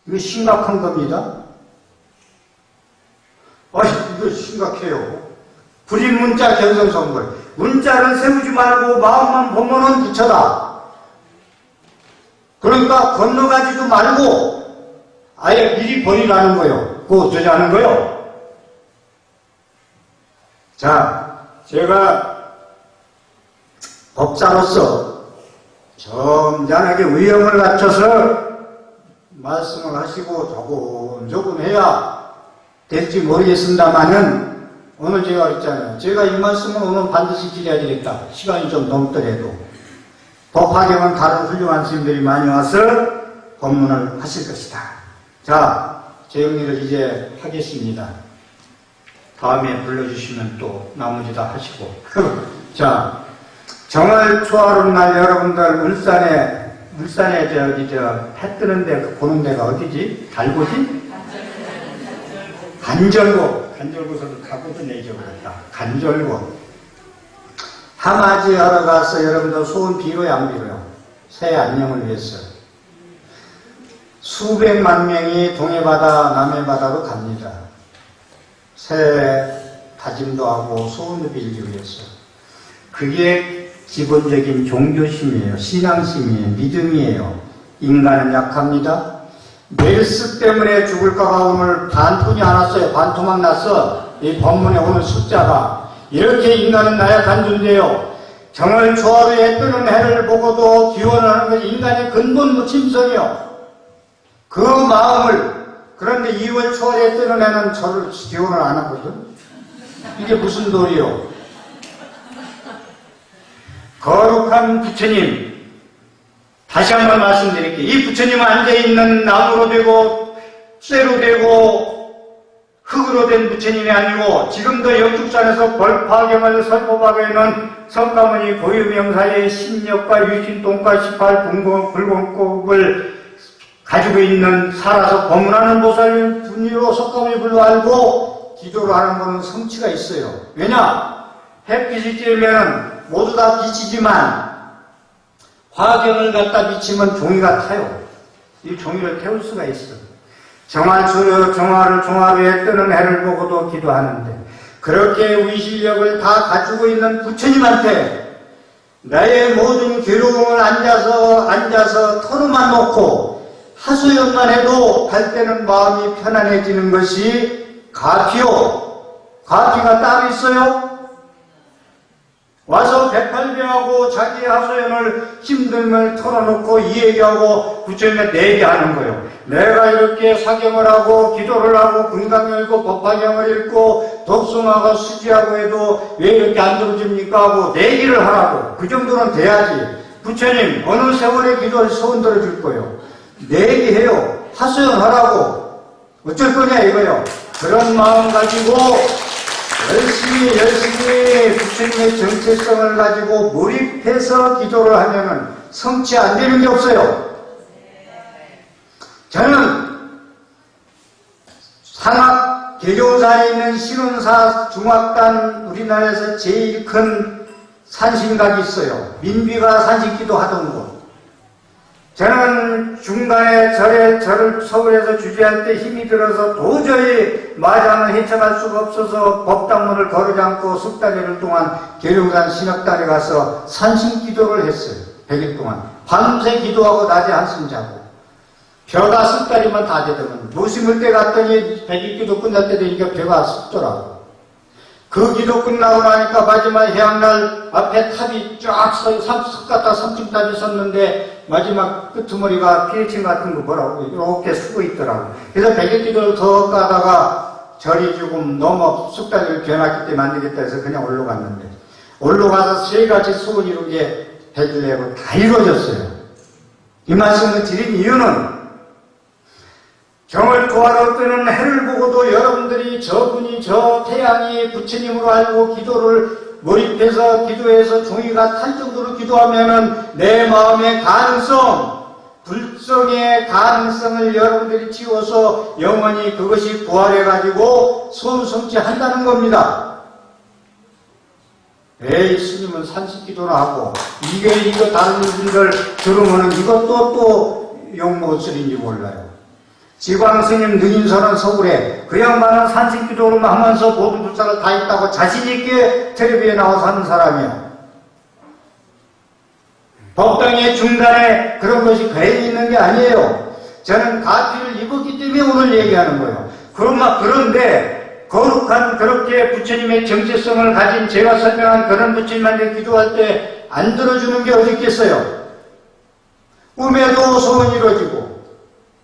이거 심각한 겁니다. 이거 심각해요. 불인 문자 견성성불. 문자를 세우지 말고 마음만 보면은 부처다. 그러니까 건너가지도 말고 아예 미리 버리라는 거예요. 그거 어쩌자는 거예요? 자, 제가 법사로서 점잖하게 위엄을 갖춰서 말씀을 하시고 조금 해야 될지 모르겠습니다만은 오늘 제가 그랬잖아요. 제가 이 말씀을 오늘 반드시 드려야 되겠다. 시간이 좀 넘더라도. 법화경은 다른 훌륭한 스님들이 많이 와서 법문을 하실 것이다. 자, 제 정리를 이제 하겠습니다. 다음에 불러주시면 또 나머지 다 하시고. 자, 정월 초하루 날 여러분들 울산에 해 뜨는데 보는 데가 어디지? 달고지? 간절곶서도 가거든 잊어버렸다. 간절곶. 하마지 하러 가서 여러분들 소원 비로요 안 비로요? 새 안녕을 위해서. 수백만 명이 동해바다 남해바다로 갑니다. 새 다짐도 하고 소원도 빌기 위해서. 그게 기본적인 종교심이에요. 신앙심이에요. 믿음이에요. 인간은 약합니다. 메르스 때문에 죽을까봐 오늘 반토이 안 왔어요. 반토막 났어. 이 본문에 오늘 숫자가. 이렇게 인간은 나약한 존재요. 정월 초하루에 뜨는 해를 보고도 기원하는 것이 인간의 근본 침성이요. 그 마음을, 그런데 2월 초하루에 뜨는 해는 저를 기원을 안 하거든. 이게 무슨 도리요? 거룩한 부처님, 다시 한번 말씀드릴게요. 이 부처님 앉아있는 나무로 되고 쇠로 되고 흙으로 된 부처님이 아니고 지금도 영축산에서 벌파경을 설법하고 있는 석가모니 고유명사의 신력과 유신똥과 18불공법을 가지고 있는 살아서 법문하는 보살님 분위로 석가모니 불로 알고 기도를 하는 분은 성취가 있어요. 왜냐? 햇빛이 쬐면 모두 다 빛이지만 화경을 갖다 비치면 종이가 타요. 이 종이를 태울 수가 있어. 정화루에 뜨는 해를 보고도 기도하는데 그렇게 위실력을 다 가지고 있는 부처님한테 나의 모든 괴로움을 앉아서 털어만 놓고 하소연만 해도 갈 때는 마음이 편안해지는 것이 가피요. 가피가 따로 있어요? 와서 108배하고 자기 하소연을 힘들면 털어놓고 이 얘기하고 부처님한테 내 얘기하는 거예요. 내가 이렇게 사경을 하고 기도를 하고 금강 읽고 법화경을 읽고 독송하고 수지하고 해도 왜 이렇게 안 들어줍니까 하고 내 얘기를 하라고. 그 정도는 돼야지. 부처님 어느 세월의 기도를 소원 들어줄 거예요. 내 얘기해요. 하소연 하라고. 어쩔 거냐 이거요. 그런 마음 가지고 열심히 부처님의 정체성을 가지고 몰입해서 기도를 하면은 성취 안 되는 게 없어요. 저는 상학 개교사에 있는 신운사 중학단 우리나라에서 제일 큰 산신각이 있어요. 민비가 산신기도 하던 곳. 저는 중간에 저를 서울에서 주재할 때 힘이 들어서 도저히 마장을 헤쳐갈 수가 없어서 법당문을 거르지 않고 숙달여일 동안 계룡산 신학단에 가서 산신기도를 했어요. 100일 동안. 밤새 기도하고 낮에 한숨 자고. 벼가 습달이면 다 되더만. 노심을 때 갔더니 100일 기도 끝날 때 되니까 벼가 습더라고. 그 기도 끝나고 나니까 마지막 해양날 앞에 탑이 쫙 석 갖다 섬층탑이 섰는데 마지막 끄트머리가 피리칭 같은 거 뭐라고 이렇게 쓰고 있더라고. 그래서 100일 기도를 더 까다가 절이 조금 너무 숙달을 변했기 때문에 안 되겠다 해서 그냥 올라갔는데 올라가서 세 가지 소원 이룬 게 100일 내고 다 이루어졌어요. 이 말씀을 드린 이유는 정을 구하러 뜨는 해를 보고도 여러분들이 저분이 저 태양이 부처님으로 알고 기도를 몰입해서 기도해서 종이가 탈 정도로 기도하면은 내 마음의 가능성, 불성의 가능성을 여러분들이 지워서 영원히 그것이 부활해가지고 소원 성취한다는 겁니다. 에이, 스님은 산식기도나 하고 이거 다른 분들 들으면은 이것도 또 욕먹을 소리인지 몰라요. 지광스님 능인선은 서울에 그 양반은 산식기도를 하면서 보도불사를 다 있다고 자신있게 텔레비에 나와서 하는 사람이야. 법당의 중간에 그런 것이 괜히 있는 게 아니에요. 저는 가피를 입었기 때문에 오늘 얘기하는 거예요. 그런데 거룩한 그렇게 부처님의 정체성을 가진 제가 설명한 그런 부처님한테 기도할 때 안 들어주는 게 어디 있겠어요. 꿈에도 소원이 이루어지고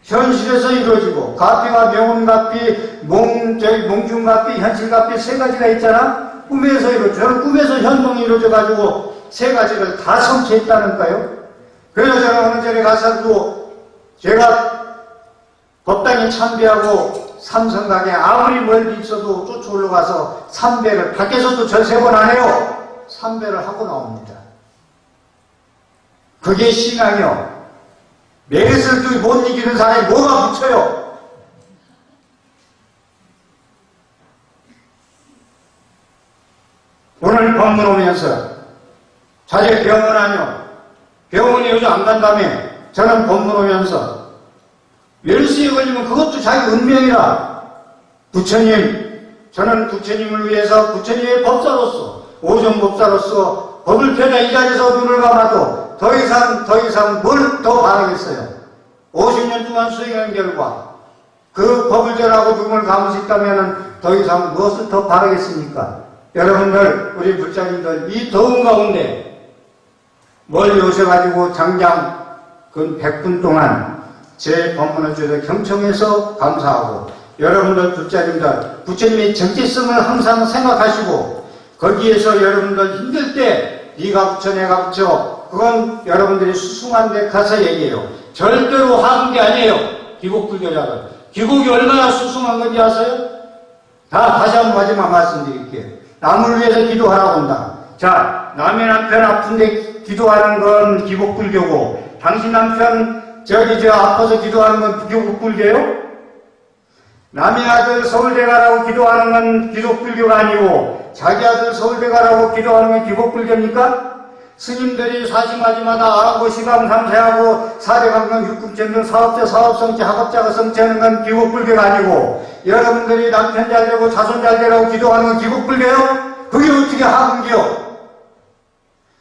현실에서 이루어지고 가피가 명운가피, 몽중가피, 현실가피 세 가지가 있잖아. 꿈에서 이루어져. 저는 꿈에서 현몽이 이루어져가지고 세 가지를 다 성취했다는가요. 그래서 저는 어느 전에 가서도 제가 법당에 참배하고 삼성각에 아무리 멀리 있어도 쫓아 올라가서 삼배를 밖에서도 절 세 번 안 해요. 삼배를 하고 나옵니다. 그게 신앙이요. 메르스를 못 이기는 사람이 뭐가 붙여요? 오늘 법문 오면서 자제 병원 아니요. 병원에 요즘 안 간다며. 저는 법문 오면서 메르스에 걸리면 그것도 자기 운명이라. 부처님, 저는 부처님을 위해서 부처님의 법사로서 오정법사로서 법을 펴자 이 자리에서 눈을 감아도 더 이상 뭘 더 바라겠어요. 50년 동안 수행한 결과 그 법을 전하고 눈을 감을 수 있다면 더 이상 무엇을 더 바라겠습니까? 여러분들, 우리 불자님들, 이 더운 가운데 멀리 오셔가지고 장장 근 100분 동안 제 법문을 주셔서 경청해서 감사하고, 여러분들 불자님들, 부처님의 정체성을 항상 생각하시고, 거기에서 여러분들 힘들 때 네가 부처 내가 부처, 그건 여러분들이 수승한 데 가서 얘기해요. 절대로 하는 게 아니에요. 기곡불교자들. 기곡이 얼마나 수승한 건지 아세요? 다시 한번 마지막 말씀드릴게요. 남을 위해서 기도하라고 한다. 자, 남의 남편 아픈데 기도하는 건 기곡불교고, 당신 남편 아파서 기도하는 건 기곡불교예요? 남의 아들 서울대 가라고 기도하는 건 기독불교가 아니고 자기 아들 서울대 가라고 기도하는 건 기독불교입니까? 스님들이 사시마지마다 아라고 시감 삼세하고 사대강경 육국전등 사업자 사업성취 학업자가 성취하는 건 기독불교가 아니고, 여러분들이 남편 잘 되고 자손 잘 되라고 기도하는 건 기독불교예요? 그게 어떻게 하근기요?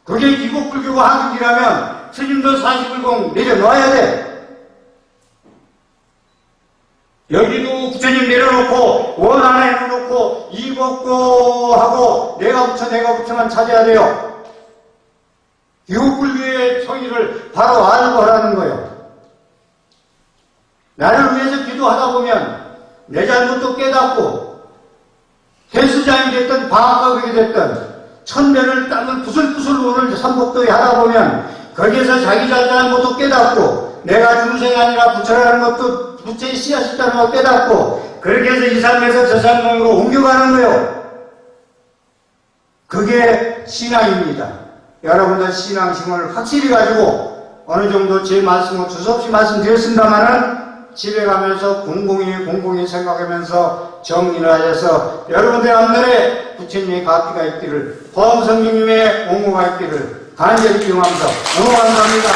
그게 기독불교가 하근기라면 스님들 40불공 내려놔야 돼. 여기도 부처님 내려놓고 원 하나 해놓고 이법고 하고 내가 부처만 찾아야 돼요. 기독불교의 성의를 바로 알고 하라는 거예요. 나를 위해서 기도하다 보면 내 잘못도 깨닫고, 헬스장이 됐든 방학가게 됐든 천배를 땀을 부슬부슬 오는 삼복도에 하다 보면 거기에서 자기 잘못도 깨닫고, 내가 중생이 아니라 부처라는 것도 부처의 씨앗이 있다는 걸 깨닫고, 그렇게 해서 이 삶에서 저 삶으로 옮겨가는 거예요. 그게 신앙입니다. 여러분들 신앙심을 확실히 가지고, 어느 정도 제 말씀을 두서없이 말씀드렸습니다만은 집에 가면서 공공히 생각하면서 정리를 하셔서 여러분들 앞날에 부처님의 가피가 있기를, 보암성령님의 옹호가 있기를 간절히 기원하면서 너무 감사합니다.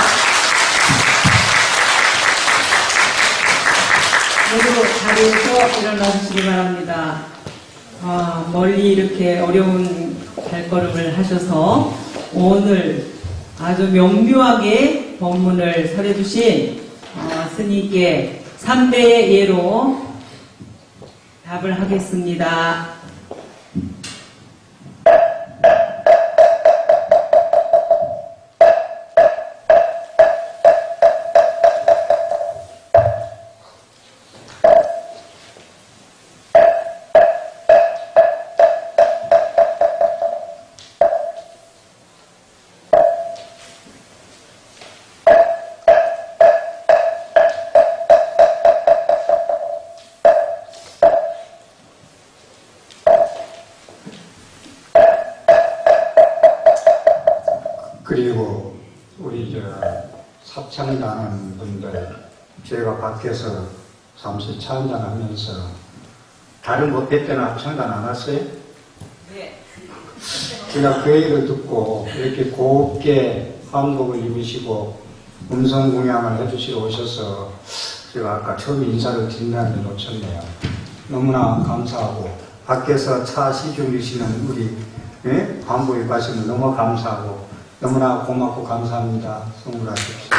모두 자리에서 일어나 주시기 바랍니다. 멀리 이렇게 어려운 발걸음을 하셔서 오늘 아주 명료하게 법문을 설해주신 스님께 3배의 예로 답을 하겠습니다. 그리고 우리 삽창단하는 분들, 제가 밖에서 잠시 차 한잔 하면서 다른 법회 때는 합창단 안 왔어요? 네. 제가 그 얘기를 듣고 이렇게 곱게 한복을 입으시고 음성 공양을 해주시러 오셔서 제가 아까 처음 인사를 드린다는 데 놓쳤네요. 너무나 감사하고, 밖에서 차 시중 주시는 우리 한복에 가시면 너무 감사하고 너무나 고맙고 감사합니다. 성불하십시오.